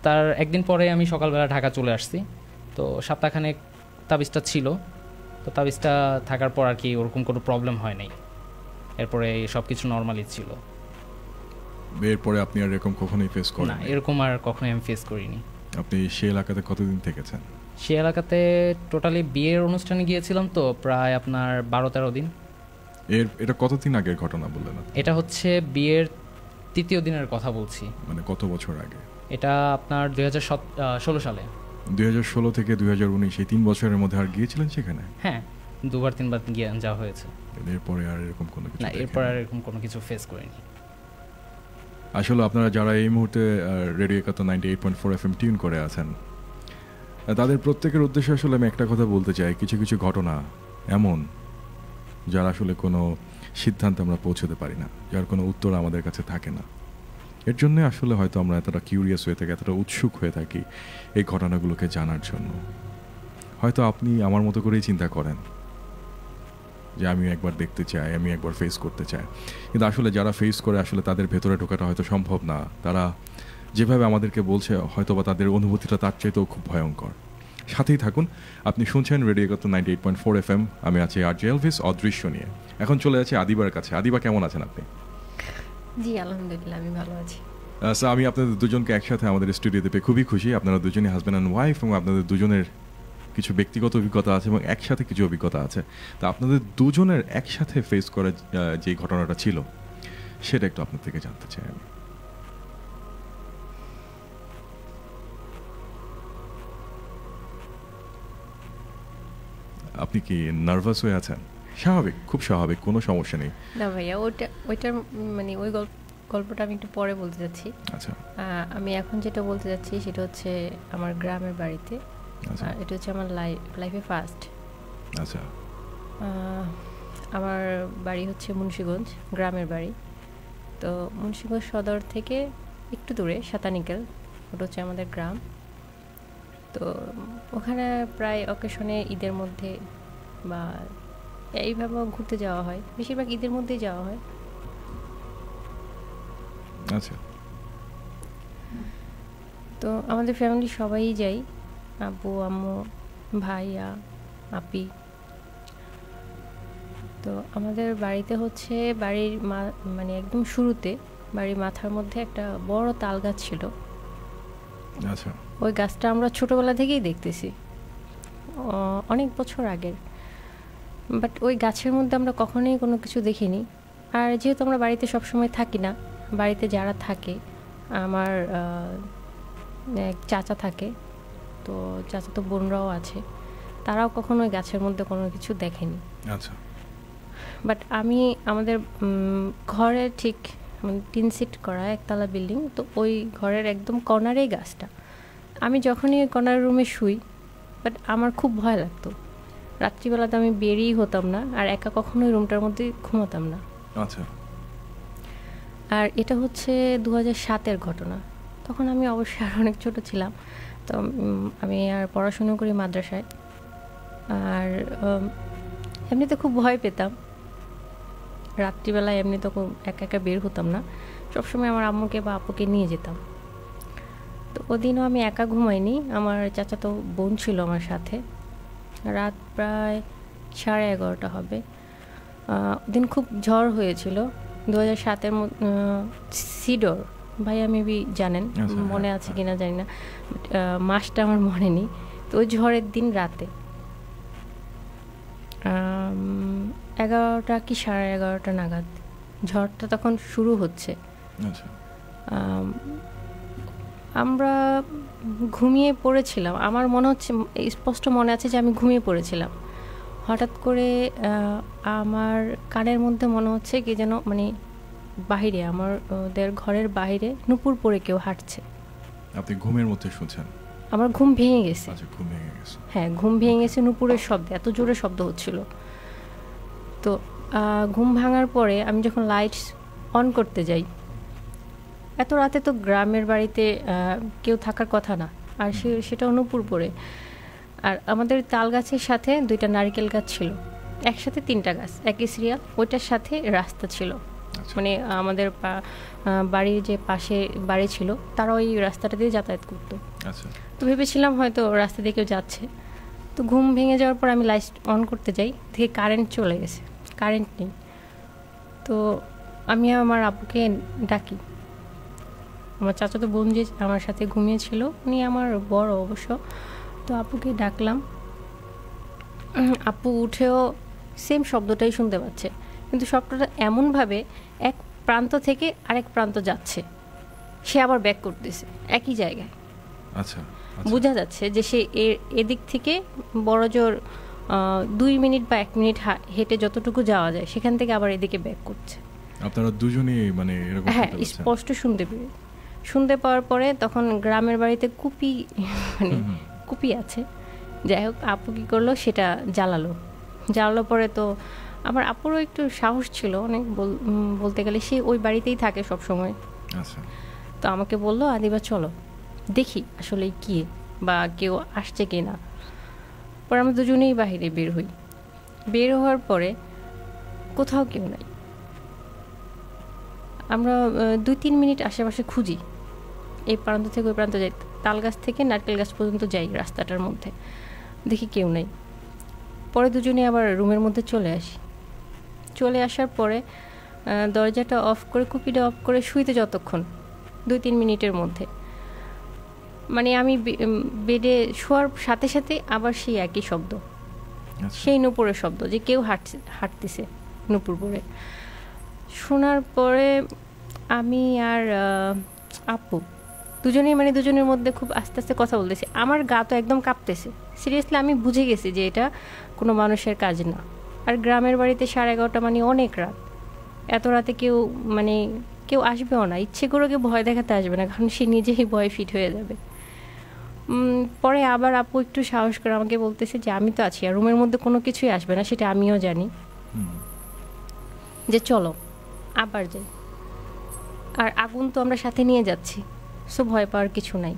তার একদিন পরে আমি সকালবেলা ঢাকা চলে আসছি। তো সপ্তাহখানেক তাবিজটা ছিল, তো তাবিজটা থাকার পর আর কি ওরকম কোনো প্রবলেম হয় নাই, এরপরে সব কিছু নর্মালি ছিল। এরপরে আপনি আর এরকম কখনোই ফেস করেন না, এরকম আর কখনোই আমি ফেস করিনি। আপনি সেই এলাকাতে কতদিন থেকেছেন? সে এলাকাতে টোটালি বিয়ের অনুষ্ঠানে গিয়েছিলাম, তো প্রায় আপনার 12-13 দিন। এটা কতদিন আগের ঘটনা বললেন? এটা হচ্ছে বিয়ের 3য় দিনের কথা বলছি। মানে কত বছর আগে? এটা আপনার 2016 সালে। 2016 থেকে 2019, এই 3 বছরের মধ্যে আর গিয়েছিলেন সেখানে? হ্যাঁ, 2-3 বার গিয়ে যাওয়া হয়েছে। এরপরে আর এরকম কোনো কিছু না, এরপর আর এরকম কোনো কিছু ফেস করিনি। আসলে আপনারা যারা এই মুহূর্তে রেডিও একাত্তর 98.4 FM টিউন করে আছেন, তাদের প্রত্যেকের উদ্দেশ্যে আসলে আমি একটা কথা বলতে চাই। কিছু কিছু ঘটনা এমন যার আসলে কোনো সিদ্ধান্তে আমরা পৌঁছতে পারি না, যার কোনো উত্তর আমাদের কাছে থাকে না। এর জন্য আসলে হয়তো আমরা এতটা কিউরিয়াস হয়ে থাকি, এতটা উৎসুক হয়ে থাকি এই ঘটনাগুলোকে জানার জন্য। হয়তো আপনি আমার মতো করেই চিন্তা করেন যে আমি একবার দেখতে চাই, আমি একবার ফেস করতে চাই, কিন্তু আসলে যারা ফেস করে আসলে তাদের ভেতরে ঢোকাটা হয়তো সম্ভব না। তারা যেভাবে আমাদেরকে বলছে হয়তো বা তাদের অনুভূতিটা তার চাইতেও খুব ভয়ঙ্কর। সাথেই থাকুন, আপনি শুনছেন রেডিও একাত্তর 98.4 FM। আমি আছি আরজে এলভিস অদৃশ্য নিয়ে। এখন চলে যাচ্ছি আদিবার কাছে। আদিবা, কেমন আছেন আপনি? জি আলহামদুলিল্লাহ, আমি ভালো আছি। আমি আপনাদের দুজনকে একসাথে আমাদের স্টুডিওতে পেয়ে খুবই খুশি। আপনারা দুজনই হাজব্যান্ড অ্যান্ড ওয়াইফ এবং আপনাদের দুজনের কিছু ব্যক্তিগত অভিজ্ঞতা আছে এবং একসাথে কিছু অভিজ্ঞতা আছে। তো আপনাদের দুজনের একসাথে ফেস করা যে ঘটনাটা ছিল সেটা একটু আপনার থেকে জানতে চাই আমি। আপনি কি নার্ভাস হয়ে আছেন? স্বাভাবিক, খুব স্বাভাবিক, কোনো সমস্যা নেই। না ভাইয়া, ওইটার মানে ওই গল্পটা আমি একটু পরে বলতে যাচ্ছি। আচ্ছা, আমি এখন যেটা বলতে যাচ্ছি সেটা হচ্ছে আমার গ্রামের বাড়িতে। এটা হচ্ছে আমার লাইফে ফার্স্ট। আচ্ছা, আমার বাড়ি হচ্ছে মুন্সিগঞ্জ, গ্রামের বাড়ি। তো মুন্সিগঞ্জ সদর থেকে একটু দূরে সাতানিকেল, ওটা হচ্ছে আমাদের গ্রাম। তো ওখানে প্রায় অকেশনে ঈদের মধ্যে বা এইভাবে ঘুরতে যাওয়া হয়, বেশিরভাগ ঈদের মধ্যেই যাওয়া হয়। আচ্ছা। তো আমাদের ফ্যামিলি সবাই যাই, আব্বু আম্মু ভাইয়া আপি। তো আমাদের বাড়িতে হচ্ছে বাড়ির মানে একদম শুরুতে বাড়ির মাথার মধ্যে একটা বড় তাল গাছ ছিল। আচ্ছা। ওই গাছটা আমরা ছোটবেলা থেকেই দেখতেছি, অনেক বছর আগের। বাট ওই গাছের মধ্যে আমরা কখনোই কোনো কিছু দেখিনি। আর যেহেতু আমরা বাড়িতে সবসময় থাকি না, বাড়িতে যারা থাকে আমার এক চাচা থাকে, তো চাচা তো বোনরাও আছে, তারাও কখনো ওই গাছের মধ্যে কোনো কিছু দেখেনি। আচ্ছা। বাট আমি আমাদের ঘরে ঠিক টিন সিট করা একতলা বিল্ডিং, তো ওই ঘরের একদম কর্নারেই গাছটা। আমি যখনই ওই কর্নার রুমে শুই, বাট আমার খুব ভয় লাগতো। রাত্রিবেলাতে আমি বেরিয়েই হতাম না, আর একা কখনোই রুমটার মধ্যে ঘুমাতাম না। আচ্ছা। আর এটা হচ্ছে 2007-এর ঘটনা। তখন আমি অবশ্যই আর অনেক ছোট ছিলাম। তো আমি আর পড়াশুনো করি মাদ্রাসায়। আর এমনিতে খুব ভয় পেতাম রাত্রিবেলায়, এমনি তো একা একা বের হতাম না, সবসময় আমার আম্মুকে বা আপুকে নিয়ে যেতাম। তো ওদিনও আমি একা ঘুমাইনি, আমার চাচাতো বোন ছিল আমার সাথে। রাত প্রায় 11:30 হবে। ওদিন খুব ঝড় হয়েছিল 2007-এর সিডর, ভাইয়া মেবি জানেন, মনে আছে কিনা জানি না, মাসটা আমার মনে নেই। তো ওই ঝড়ের দিন রাতে 11টা কি 11:30 নাগাদ ঝড়টা তখন শুরু হচ্ছে। আমরা ঘুমিয়ে পড়েছিলাম, আমার মনে হচ্ছে স্পষ্ট মনে আছে যে আমি ঘুমিয়ে পড়েছিলাম। হঠাৎ করে আমার কানের মধ্যে মনে হচ্ছে কি যেন মানে বাহিরে, আমাদের ঘরের বাইরে নুপুর পরে কেউ হাঁটছে। আপনি ঘুমের মধ্যে শুনছেন? আমার ঘুম ভেঙে গেছে। আচ্ছা, ঘুম ভেঙে গেছে। হ্যাঁ, ঘুম ভেঙে গেছে নুপুরের শব্দে, এত জোরে শব্দ হচ্ছিল। তো ঘুম ভাঙার পরে আমি যখন লাইট অন করতে যাই, এত রাতে তো গ্রামের বাড়িতে কেউ থাকার কথা না, আর সেটাও নুপুর পরে। আর আমাদের তাল গাছের সাথে 2টা নারকেল গাছ ছিল, একসাথে 3টা গাছ, একই সিরিয়াল। ওইটার সাথে রাস্তা ছিল, মানে আমাদের বাড়ির যে পাশে বাড়ি ছিল তারা ওই রাস্তাটা দিয়ে যাতায়াত করতো। তো ভেবেছিলাম হয়তো রাস্তা দিয়ে কেউ যাচ্ছে। তো ঘুম ভেঙে যাওয়ার পর আমি লাইট অন করতে যাই, দেখি কারেন্ট চলে গেছে, কারেন্ট নেই। তো আমি আমার আব্বুকে ডাকি, আমার চাচাতো বোন যে আমার সাথে ঘুমিয়েছিল, উনি আমার বড় অবশ্য। তো আপুকে ডাকলাম, আপু উঠেও সেম শব্দটাই শুনতে পাচ্ছে, কিন্তু শব্দটা এমনভাবে এক প্রান্ত থেকে আরেক প্রান্ত যাচ্ছে, সে আবার ব্যাক করতেছে একই জায়গায়। আচ্ছা, বোঝা যাচ্ছে যে সে এদিক থেকে বড় জোর 2 মিনিট বা 1 মিনিট হেঁটে যতটুকু যাওয়া যায় সেখান থেকে আবার এদিকে ব্যাক করছে। আপনারা দুজনেই মানে এরকম? হ্যাঁ, স্পষ্ট শুনতে পাওয়ার পরে তখন গ্রামের বাড়িতে কুপি মানে কুপি আছে, যাই হোক আপু কী করলো, সেটা জ্বালালো পরে তো আমার আপুরও একটু সাহস ছিল অনেক, বলতে গেলে সে ওই বাড়িতেই থাকে সব সময়। আচ্ছা। তো আমাকে বললো, আদিবা চলো দেখি আসলে কি বা কেউ আসছে কি না। পরে আমরা দুজনেই বাহিরে বের হওয়ার পরে কোথাও কেউ নাই। আমরা 2-3 মিনিট আশেপাশে খুঁজি, এই প্রান্ত থেকে ওই প্রান্ত যাই, তাল গাছ থেকে নারকেল গাছ পর্যন্ত যাই রাস্তাটার মধ্যে, দেখি কেউ নেই। পরে দুজনে আবার রুমের মধ্যে চলে আসার পরে দরজাটা অফ করে, কুপিটা অফ করে শুইতে যতক্ষণ 2-3 মিনিটের মধ্যে, মানে আমি বেডে শোয়ার সাথে সাথে আবার সেই একই শব্দ, সেই নুপুরের শব্দ, যে কেউ হাঁটতেছে নুপুর পরে। শোনার পরে আমি আর আপু দুজনের মধ্যে খুব আস্তে আস্তে কথা বলতেছি। আমার গা তো একদম কাঁপতেছে, সিরিয়াসলি আমি বুঝে গেছি যে এটা কোনো মানুষের কাজ না। আর গ্রামের বাড়িতে 11:30 মানে অনেক রাত, এত রাতে কেউ আসবেও না, ইচ্ছে করে কেউ ভয় দেখাতে আসবে না, কারণ সে নিজেই ভয় ফিট হয়ে যাবে। পরে আবার আপু একটু সাহস করে আমাকে বলতেছে যে আমি তো আছি, আর রুমের মধ্যে কোনো কিছুই আসবে না, সেটা আমিও জানি, যে চলো আবার যাই। আর আগুন তো আমরা সাথে নিয়ে যাচ্ছি, সো ভয় পাওয়ার কিছু নাই।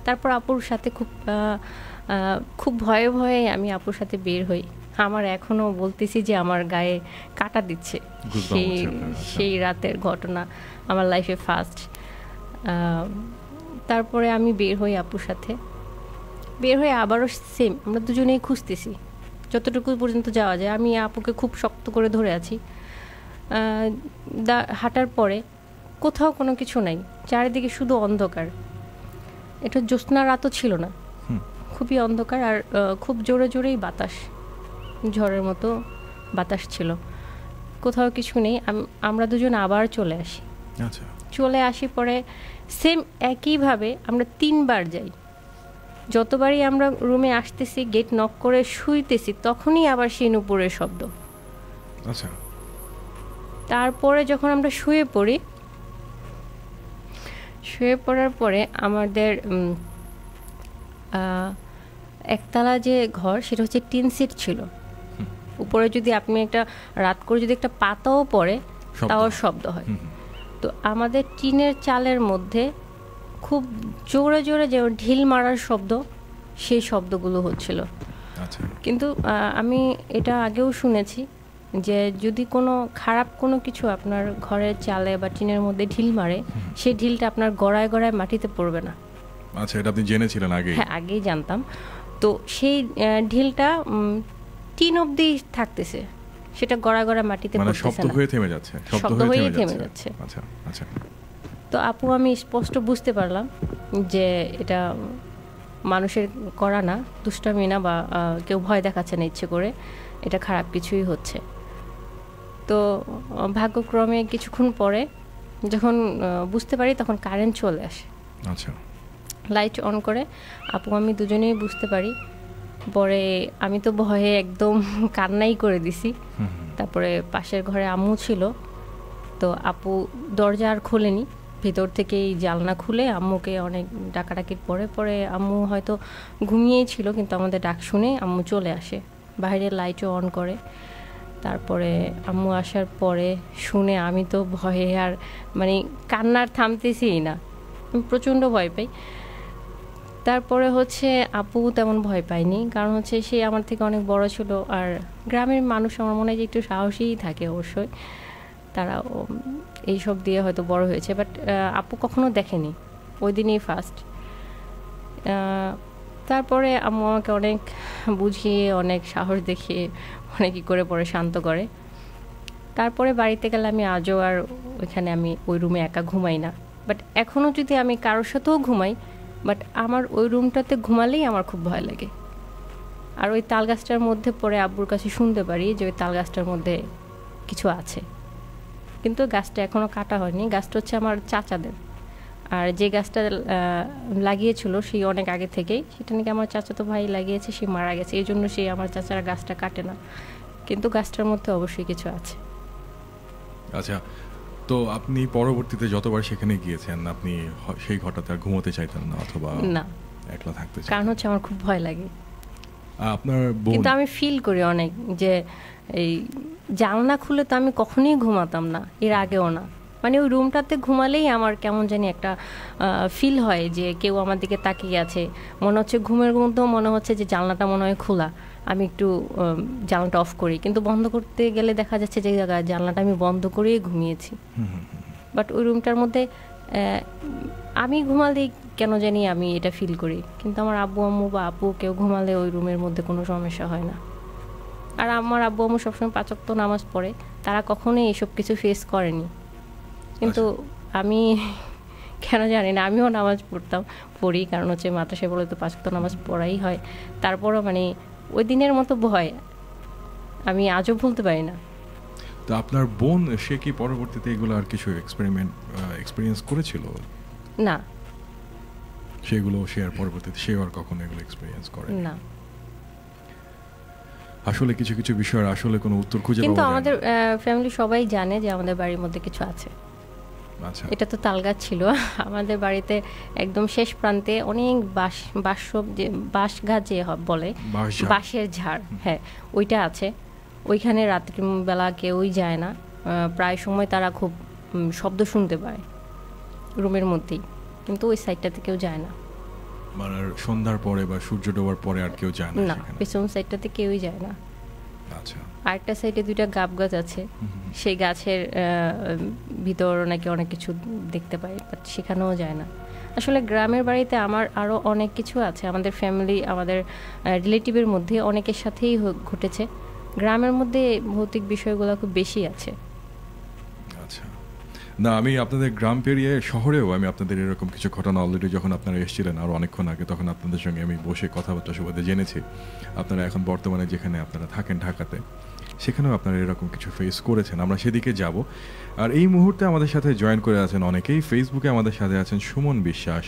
তারপর আপুর সাথে খুব ভয়ে ভয়ে আমি আপুর সাথে বের হই। আমার এখনও বলতেছি যে আমার গায়ে কাটা দিচ্ছে সেই রাতের ঘটনা, আমার লাইফে ফার্স্ট। তারপরে আমি বের হই আপুর সাথে, বের হয়ে আবারও সেম আমরা দুজনেই খুঁজতেছি যতটুকু পর্যন্ত যাওয়া যায়। আমি আপুকে খুব শক্ত করে ধরে আছি। হাঁটার পরে কোথাও কোনো কিছু নাই, চারিদিকে শুধু অন্ধকার। এটা জ্যোৎস্না রাতও ছিল না, খুবই অন্ধকার, আর খুব জোরে জোরেই বাতাস, ঝড়ের মতো বাতাস ছিল। কোথাও কিছু নেই। আমরা দুজন আবার চলে আসি। আচ্ছা, চলে আসি পরে সেম একইভাবে আমরা 3 বার যাই। যতবারই আমরা রুমে আসতেছি, গেট নক করে শুইতেছি, তখনই আবার সেই নুপুরের শব্দ। আচ্ছা, তারপরে যখন আমরা শুয়ে পড়ি, শুয়ে পড়ার পরে আমাদের একতলা যে ঘর সেটা হচ্ছে টিন সেট ছিল। উপরে যদি আপনি একটা রাত করে যদি একটা পাতাও পড়ে তাও শব্দ হয়। তো আমাদের টিনের চালের মধ্যে খুব জোরে জোরে যে ঢিল মারার শব্দ, সেই শব্দগুলো হচ্ছিল। কিন্তু আমি এটা আগেও শুনেছি যে যদি কোনো খারাপ কোনো কিছু আপনার ঘরের চালে বা টিনের মধ্যে ঢিল মারে, সেই ঢিলটা আপনার গড়ায় গড়ায় মাটিতে পড়বে না। আচ্ছা, এটা আপনি জেনেছিলেন আগে? হ্যাঁ, আগেই জানতাম। তো সেই ঢিলটা টিন অবধি থাকতেছে, সেটা গড়া গড়া মাটিতে পড়তেছে না, শব্দ হয়ে থেমে যাচ্ছে, শব্দ হয়ে থেমে যাচ্ছে। আচ্ছা আচ্ছা। তো আপু আমি স্পষ্ট বুঝতে পারলাম যে এটা মানুষের করা না, দুষ্টামি না, বা কেউ ভয় দেখাচ্ছে না ইচ্ছে করে, এটা খারাপ কিছুই হচ্ছে। তো ভাগ্যক্রমে কিছুক্ষণ পরে যখন বুঝতে পারি, তখন কারেন্ট চলে আসে। আচ্ছা, লাইট অন করে আপু আমি দুজনেই বুঝতে পারি। পরে আমি তো ভয়ে একদম কান্নাই করে দিছি। তারপরে পাশের ঘরে আম্মু ছিল, তো আপু দরজা আর খোলেনি, ভেতর থেকেই জানলা খুলে আম্মুকে অনেক ডাকাডাকির পরে পরে আম্মু হয়তো ঘুমিয়েই ছিল, কিন্তু আমাদের ডাক শুনে আম্মু চলে আসে, বাইরে লাইটও অন করে। তারপরে আম্মু আসার পরে শুনে আমি তো ভয়ে আর মানে কান্নার থামতেছিই না, আমি প্রচণ্ড ভয় পাই। তারপরে হচ্ছে আপু তেমন ভয় পায়নি, কারণ হচ্ছে সে আমার থেকে অনেক বড় ছিল, আর গ্রামের মানুষ আমার মনে হয় যে একটু সাহসীই থাকে অবশ্যই, তারা এইসব দিয়ে হয়তো বড় হয়েছে। বাট আপু কখনো দেখেনি, ওই দিনই ফার্স্ট। তারপরে আম্মু আমাকে অনেক বুঝিয়ে, অনেক সাহস দেখিয়ে অনেক ই করে পরে শান্ত করে। তারপরে বাড়িতে গেলে আমি আজও আর ওইখানে আমি ওই রুমে একা ঘুমাই না। বাট এখনও যদি আমি কারোর সাথেও ঘুমাই, বাট আমার ওই রুমটাতে ঘুমালেই আমার খুব ভয় লাগে। আর ওই তাল গাছটার মধ্যে পরে আব্বুর কাছে শুনতে পারি যে ওই তাল গাছটার মধ্যে কিছু আছে, কিন্তু গাছটা এখনও কাটা হয়নি। গাছটা হচ্ছে আমার চাচাদের, আর যে গাছটা লাগিয়েছিল সেই অনেক আগে থেকেই, সেটা নাকি আমার চাচাতো ভাই লাগিয়েছে, সে মারা গেছে, এই জন্য সে আমার চাচারা গাছটা কাটে না, কিন্তু গাছটার মধ্যে অবশ্যই কিছু আছে। আচ্ছা, তো আপনি পরবর্তীতে যতবার সেখানে গিয়েছেন, আপনি সেই ঘরটাতে আর ঘুমোতে চাইতেন না, অথবা না, একলা থাকতে চাইতেন? কারণ হচ্ছে আমার খুব ভয় লাগে। আপনার বোন? কিন্তু আমি ফিল করি অনেক যে এই জানলা খুলে তো আমি কখনোই ঘুমাতাম না, এর আগেও না। মানে ওই রুমটাতে ঘুমালেই আমার কেমন জানি একটা ফিল হয় যে কেউ আমার দিকে তাকিয়ে আছে, মনে হচ্ছে ঘুমের মধ্যেও মনে হচ্ছে যে জানলাটা মনে হয় খোলা, আমি একটু জানলাটা অফ করি, কিন্তু বন্ধ করতে গেলে দেখা যাচ্ছে যে জানলাটা আমি বন্ধ করেই ঘুমিয়েছি। বাট ওই রুমটার মধ্যে আমি ঘুমালেই কেন জানি আমি এটা ফিল করি, কিন্তু আমার আব্বু আম্মু বা আপু কেউ ঘুমালে ওই রুমের মধ্যে কোনো সমস্যা হয় না। আর আমার আব্বু আম্মু সবসময় 5 ওয়াক্ত নামাজ পড়ে, তারা কখনোই এইসব কিছু ফেস করেনি। কিন্তু আমি কেন জানি না, আমিও নামাজ পড়ি, কারণ হচ্ছে মাদ্রাসায় বলে তো 5 ওয়াক্ত নামাজ পড়াই হয়। তারপরও মানে ওই দিনের মতো ভয় আমি আজও ভুলতে পারি না। তো আপনার বোন, সে কি পরবর্তীতে এগুলো আর কিছু এক্সপেরিয়েন্স করেছিল? না, সেগুলো সে আর পরবর্তীতে সে আর কখনো এগুলো এক্সপেরিয়েন্স করে না। আসলে কিছু কিছু বিষয়ের আসলে কোনো উত্তর খুঁজে পাওয়া যায় না। কিন্তু আমাদের ফ্যামিলি সবাই জানে যে আমাদের বাড়ির মধ্যে কিছু আছে। আচ্ছা, এটা তো তালগাছ ছিল আমাদের বাড়িতে একদম শেষ প্রান্তে, অনেক বাঁশ গাছ যে বলে, বাঁশের ঝাড়, হ্যাঁ ওইটা আছে। ওইখানে রাত্রিবেলা কেউই যায় না, প্রায় সময় তারা খুব শব্দ শুনতে পায় রুমের মধ্যেই, কিন্তু ওই সাইডটাতে কেউ যায় না। মানে সন্ধ্যার পরে বা সূর্য ডোবার পরে আর কেউ যায় না? না, পেছন সাইডটাতে কেউই যায় না। আচ্ছা, আরেকটা সাইডে 2টা গাব গাছ আছে, সেই গাছের ভিতর নাকি অনেক কিছু দেখতে পাই, বাট সেখানেও যায় না। আসলে গ্রামের বাড়িতে আমার আরও অনেক কিছু আছে, আমাদের ফ্যামিলি, আমাদের রিলেটিভের মধ্যে অনেকের সাথেই ঘটেছে। গ্রামের মধ্যে ভৌতিক বিষয়গুলো খুব বেশি আছে। আচ্ছা, না আমি আপনাদের গ্রাম পেরিয়ে শহরেও আমি আপনাদের এরকম কিছু ঘটনা অলরেডি যখন আপনারা এসেছিলেন আরও অনেকক্ষণ আগে, তখন আপনাদের সঙ্গে আমি বসে কথাবার্তা সুবাদে জেনেছি। আপনারা এখন বর্তমানে যেখানে আপনারা থাকেন ঢাকাতে, সেখানেও আপনারা এরকম কিছু ফেস করেছেন। আমরা সেদিকে যাব। আর এই মুহূর্তে আমাদের সাথে জয়েন করে আছেন অনেকেই। ফেসবুকে আমাদের সাথে আছেন সুমন বিশ্বাস,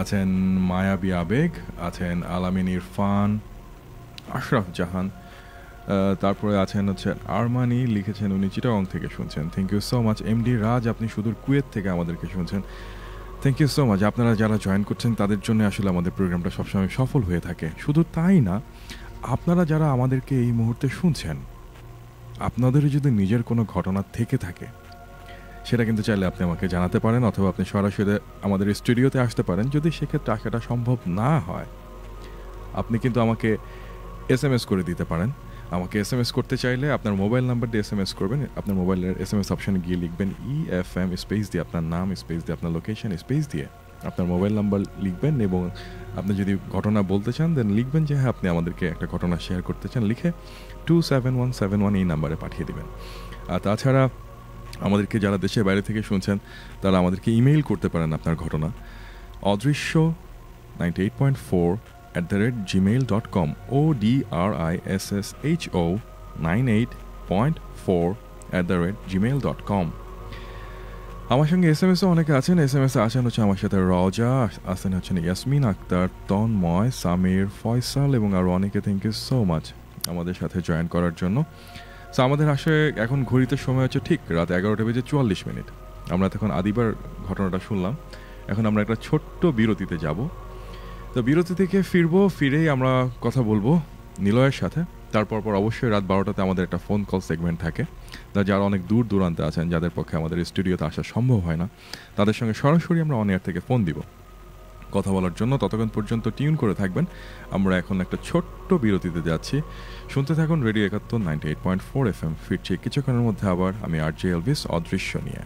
আছেন মায়াবী আবেগ, আছেন আলামিন ইরফান, আশরাফ জাহান, তারপরে আছেন হচ্ছে আরমানি, লিখেছেন উনি চিটাগং থেকে শুনছেন। Thank you so much. MD Raj, আপনি সুদূর কুয়েত থেকে আমাদেরকে শুনছেন। Thank you so much. আপনারা যারা জয়েন করছেন তাদের জন্য আসলে আমাদের প্রোগ্রামটা সবসময় সফল হয়ে থাকে। শুধু তাই না, আপনারা যারা আমাদেরকে এই মুহূর্তে শুনছেন, আপনাদের যদি নিজের কোনো ঘটনা থেকে থাকে সেটা কিন্তু চাইলে আপনি আমাকে জানাতে পারেন, অথবা আপনি সরাসরি আমাদের স্টুডিওতে আসতে পারেন। যদি সেক্ষেত্রে আসাটা সম্ভব না হয়, আপনি কিন্তু আমাকে SMS করে দিতে পারেন। আমাকে SMS করতে চাইলে আপনার মোবাইল নাম্বার দিয়ে SMS করবেন। আপনার মোবাইলের SMS অপশানে গিয়ে লিখবেন EFM স্পেস দিয়ে আপনার নাম, স্পেস দিয়ে আপনার লোকেশন, স্পেস দিয়ে আপনার মোবাইল নাম্বার লিখবেন, এবং আপনি যদি ঘটনা বলতে চান দেন লিখবেন যে হ্যাঁ আপনি আমাদেরকে একটা ঘটনা শেয়ার করতে চান, লিখে 27171 এই নাম্বারে পাঠিয়ে দেবেন। আর তাছাড়া আমাদেরকে যারা দেশের বাইরে থেকে শুনছেন তারা আমাদেরকে ইমেইল করতে পারেন আপনার ঘটনা অদৃশ্য 98.4@gmail.com ODRISSHO98.4@gmail.com। আমার সঙ্গে SMS-ও অনেকে আছেন। SMS-এ আছেন হচ্ছে আমার সাথে রজা, আছেন হচ্ছেন ইয়াসমিন আক্তার, তন্ময়, সামির, ফয়সাল এবং আরও অনেকে। থ্যাংক ইউ সো মাচ আমাদের সাথে জয়েন করার জন্য। সো আমাদের আসলে এখন ঘড়িতে সময় হচ্ছে ঠিক রাত 11:44। আমরা তখন আদিবার ঘটনাটা শুনলাম। এখন আমরা একটা ছোট্ট বিরতিতে যাব। তো বিরতি থেকে ফিরেই আমরা কথা বলবো নিলয়ের সাথে। তারপর অবশ্যই রাত 12টাতে আমাদের একটা ফোন কল সেগমেন্ট থাকে। যারা অনেক দূর দূরান্তে আছেন, যাদের পক্ষে আমাদের স্টুডিওতে আসা সম্ভব হয় না, তাদের সঙ্গে সরাসরি আমরা অন এয়ার থেকে ফোন দিব কথা বলার জন্য। ততক্ষণ পর্যন্ত টিউন করে থাকবেন। আমরা এখন একটা ছোট্ট বিরতিতে যাচ্ছি। শুনতে থাকুন রেডিও 71 98.4 FM। ফিরছি কিছুক্ষণের মধ্যে আবার আমি RJ এলভিস অদৃশ্য নিয়ে।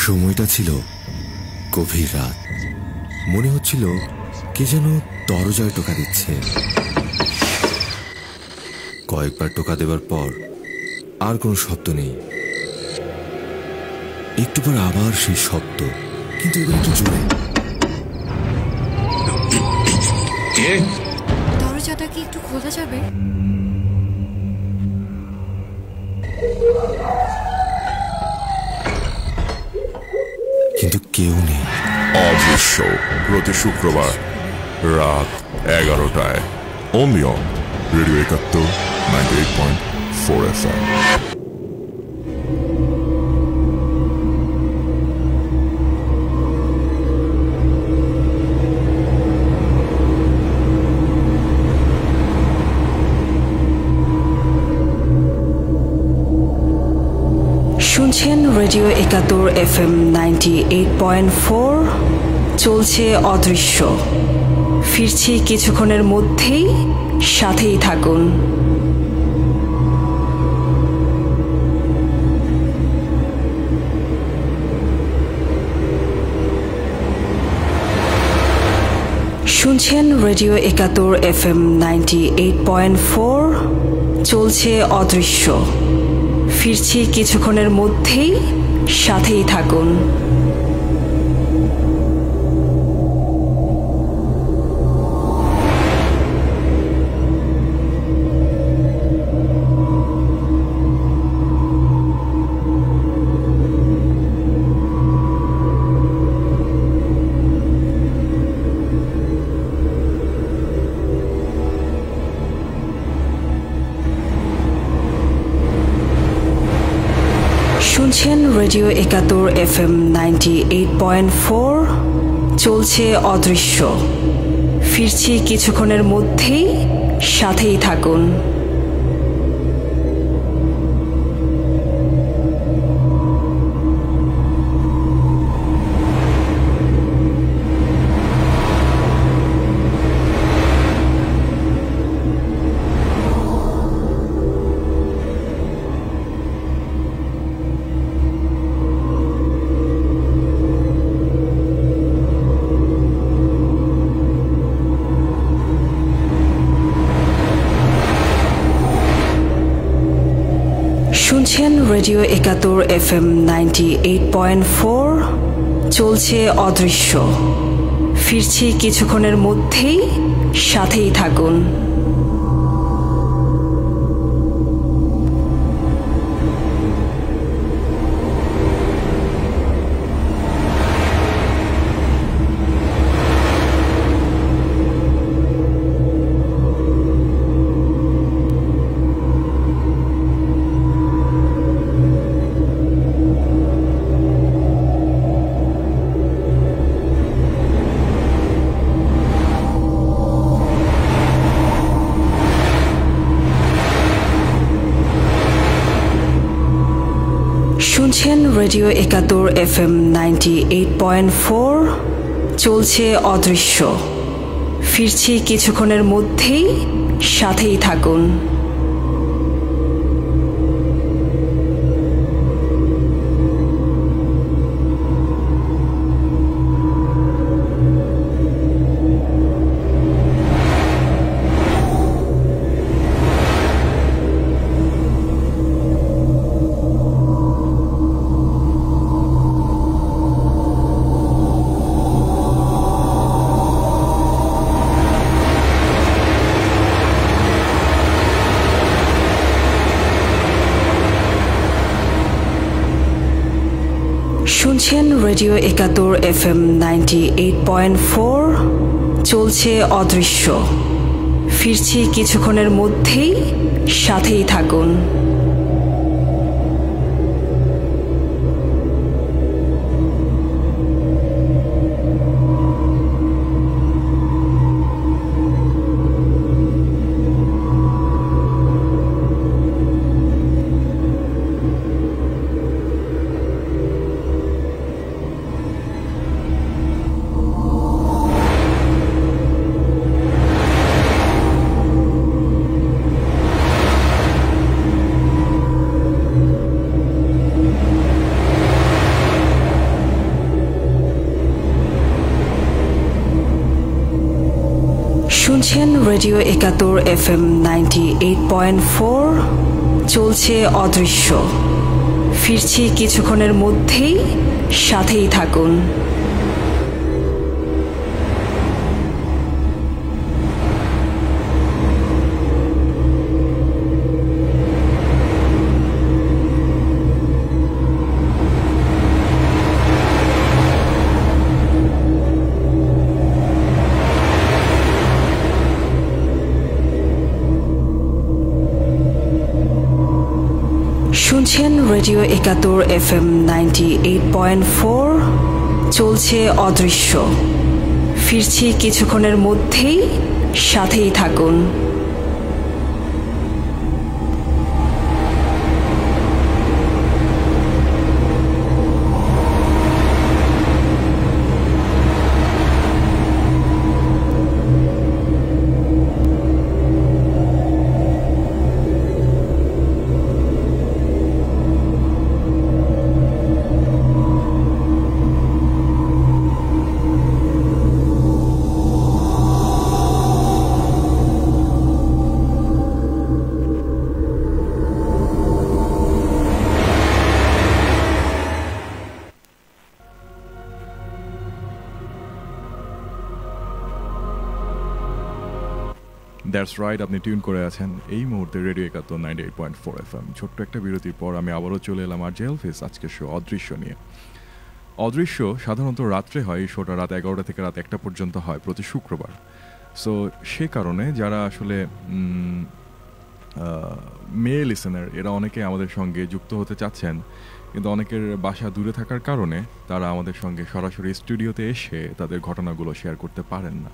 সময়টা ছিল গভীর রাত। মনে হচ্ছিল কে যেন দরজায় টোকা দিচ্ছে। কয়েকবার টোকা দেবার পর আর কোনো শব্দ নেই। একটু পর আবার সেই শব্দ, কিন্তু এবার একটু জোরে। দরজাটা কি একটু খোলা যাবে? কিন্তু কেউ নেই। অদৃশ্য প্রতি শুক্রবার রাত 11টায় only on রেডিও 71 98.4 FM। শুনছেন রেডিও 71 FM 98.4। চলছে অদৃশ্য। ফিরছি কিছুক্ষণের মধ্যেই, সাথেই থাকুন। শুনছেন রেডিও 71 FM 98.4। চলছে অদৃশ্য। ফিরছি কিছুক্ষণের মধ্যেই, সাথেই থাকুন। শুনছেন রেডিও 71 FM 98.4। চলছে অদৃশ্য। ফিরছি কিছুক্ষণের মধ্যেই, সাথেই থাকুন। রেডিও ৭১ FM 98.4 চলছে অদৃশ্য। ফিরছি কিছুক্ষণের মধ্যেই, সাথেই থাকুন। শুনছেন রেডিও ৭১ FM 98.4 চলছে অদৃশ্য। ফিরছি কিছুক্ষণের মধ্যেই, সাথেই থাকুন। শুনছেন রেডিও ৭১ FM 98.4 চলছে অদৃশ্য। ফিরছি কিছুক্ষণের মধ্যেই, সাথেই থাকুন। শুনছেন রেডিও ৭১ FM 98.4 চলছে অদৃশ্য। ফিরছি কিছুক্ষণের মধ্যেই, সাথেই থাকুন। শুনছেন রেডিও ৭১ FM 98.4 চলছে অদৃশ্য। ফিরছি কিছুক্ষণের মধ্যেই, সাথেই থাকুন। দ্যাটস রাইট, আপনি টিউন করে আছেন এই মুহূর্তে রেডিও ৭১ 98.4 FM। ছোট্ট একটা বিরতির পর আমি আবারও চলে এলাম আর জেলফেস আজকের শো অদৃশ্য নিয়ে। অদৃশ্য সাধারণত রাত্রে হয়, এই শোটা রাত ১১টা থেকে রাত ১টা পর্যন্ত হয় প্রতি শুক্রবার। সো সে কারণে যারা আসলে মেয়ে লিসেনার, এরা অনেকে আমাদের সঙ্গে যুক্ত হতে চাচ্ছেন, কিন্তু অনেকের বাসা দূরে থাকার কারণে তারা আমাদের সঙ্গে সরাসরি স্টুডিওতে এসে তাদের ঘটনাগুলো শেয়ার করতে পারেন না।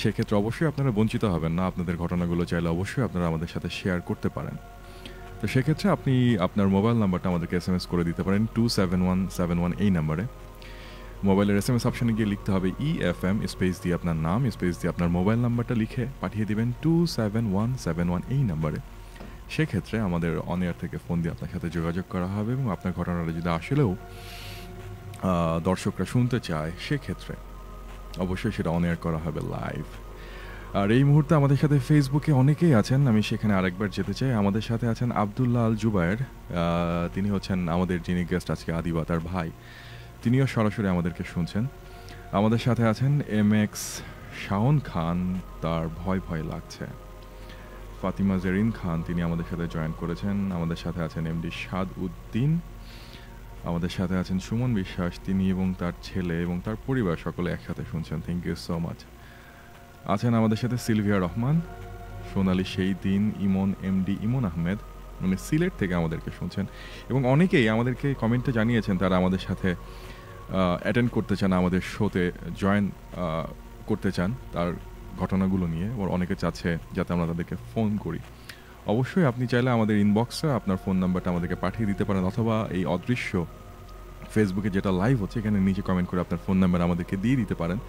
সেক্ষেত্রে অবশ্যই আপনারা বঞ্চিত হবেন না। আপনাদের ঘটনাগুলো চাইলে অবশ্যই আপনারা আমাদের সাথে শেয়ার করতে পারেন। তো সেক্ষেত্রে আপনি আপনার মোবাইল নাম্বারটা আমাদেরকে SMS করে দিতে পারেন 27171 এই নাম্বারে। মোবাইলের SMS অপশানে গিয়ে লিখতে হবে EFM স্পেস দিয়ে আপনার নাম স্পেস দিয়ে আপনার মোবাইল নাম্বারটা লিখে পাঠিয়ে দিবেন 27171 এই নাম্বারে। সেক্ষেত্রে আমাদের অন এয়ার থেকে ফোন দিয়ে আপনার সাথে যোগাযোগ করা হবে এবং আপনার ঘটনাটা যদি আসলেও দর্শকরা শুনতে চায় সেক্ষেত্রে অবশ্যই সেটা অন এয়ার করা হবে লাইভ। আর এই মুহূর্তে আমাদের সাথে ফেসবুকে অনেকেই আছেন, আমি সেখানে আরেকবার যেতে চাই। আমাদের সাথে আছেন আবদুল্লাহ আল জুবায়ের, তিনি হচ্ছেন আমাদের যিনি গেস্ট আজকে, আদিবা তার ভাই, তিনিও সরাসরি আমাদেরকে শুনছেন। আমাদের সাথে আছেন MX শাওন খান, তার ভয় ভয় লাগছে। ফাতিমা জেরিন খান, তিনি আমাদের সাথে জয়েন করেছেন। আমাদের সাথে আছেন MD সাদ উদ্দিন, আমাদের সাথে আছেন সুমন বিশ্বাস, তিনি এবং তার ছেলে এবং তার পরিবার সকলে একসাথে শুনছেন, থ্যাংক ইউ সো মাচ। আছেন আমাদের সাথে সিলভিয়া রহমান, সোনালী সেই দিন, ইমন MD ইমন আহমেদ, উনি সিলেট থেকে আমাদেরকে শুনছেন। এবং অনেকেই আমাদেরকে কমেন্টে জানিয়েছেন তারা আমাদের সাথে অ্যাটেন্ড করতে চান, আমাদের শোতে জয়েন করতে চান তার ঘটনাগুলো নিয়ে। ওর অনেকে চাচ্ছে যাতে আমরা তাদেরকে ফোন করি। অবশ্যই আপনি চাইলে আমাদের ইনবক্সে আপনার ফোন নাম্বারটা আমাদেরকে পাঠিয়ে দিতে পারেন, অথবা এই অদৃশ্য ফেসবুকে যেটা লাইভ হচ্ছে এখানে নিচে কমেন্ট করে আপনার ফোন নাম্বার আমাদেরকে দিয়ে দিতে পারেন।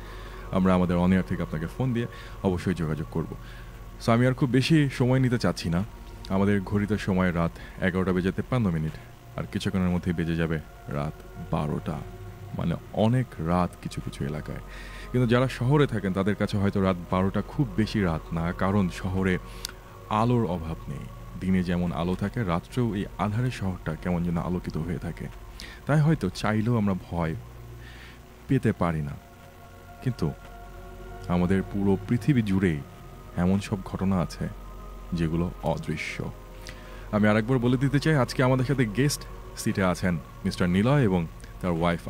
আমরা আমাদের অন এয়ার থেকে আপনাকে ফোন দিয়ে অবশ্যই যোগাযোগ করব। সো আমি আর খুব বেশি সময় নিতে চাচ্ছি না। আমাদের ঘড়িতে সময় রাত 11টা বেজে 53 মিনিট, আর কিছুক্ষণের মধ্যেই বেজে যাবে রাত 12টা, মানে অনেক রাত কিছু কিছু এলাকায়। কিন্তু যারা শহরে থাকেন তাদের কাছে হয়তো রাত 12টা খুব বেশি রাত না, কারণ শহরে আলোর অভাব নেই। দিনে যেমন আলো থাকে, রাত্রেও এই আঁধারে শহরটা কেমন যেন আলোকিত হয়ে থাকে। তাই হয়তো চাইলেও আমরা ভয় পেতে পারি না, কিন্তু আমাদের পুরো পৃথিবী জুড়েই এমন সব ঘটনা আছে যেগুলো অদৃশ্য। আমি আরেকবার বলে দিতে চাই, আজকে আমাদের সাথে গেস্ট সিটে আছেন মিস্টার নিলয় এবং তার ওয়াইফ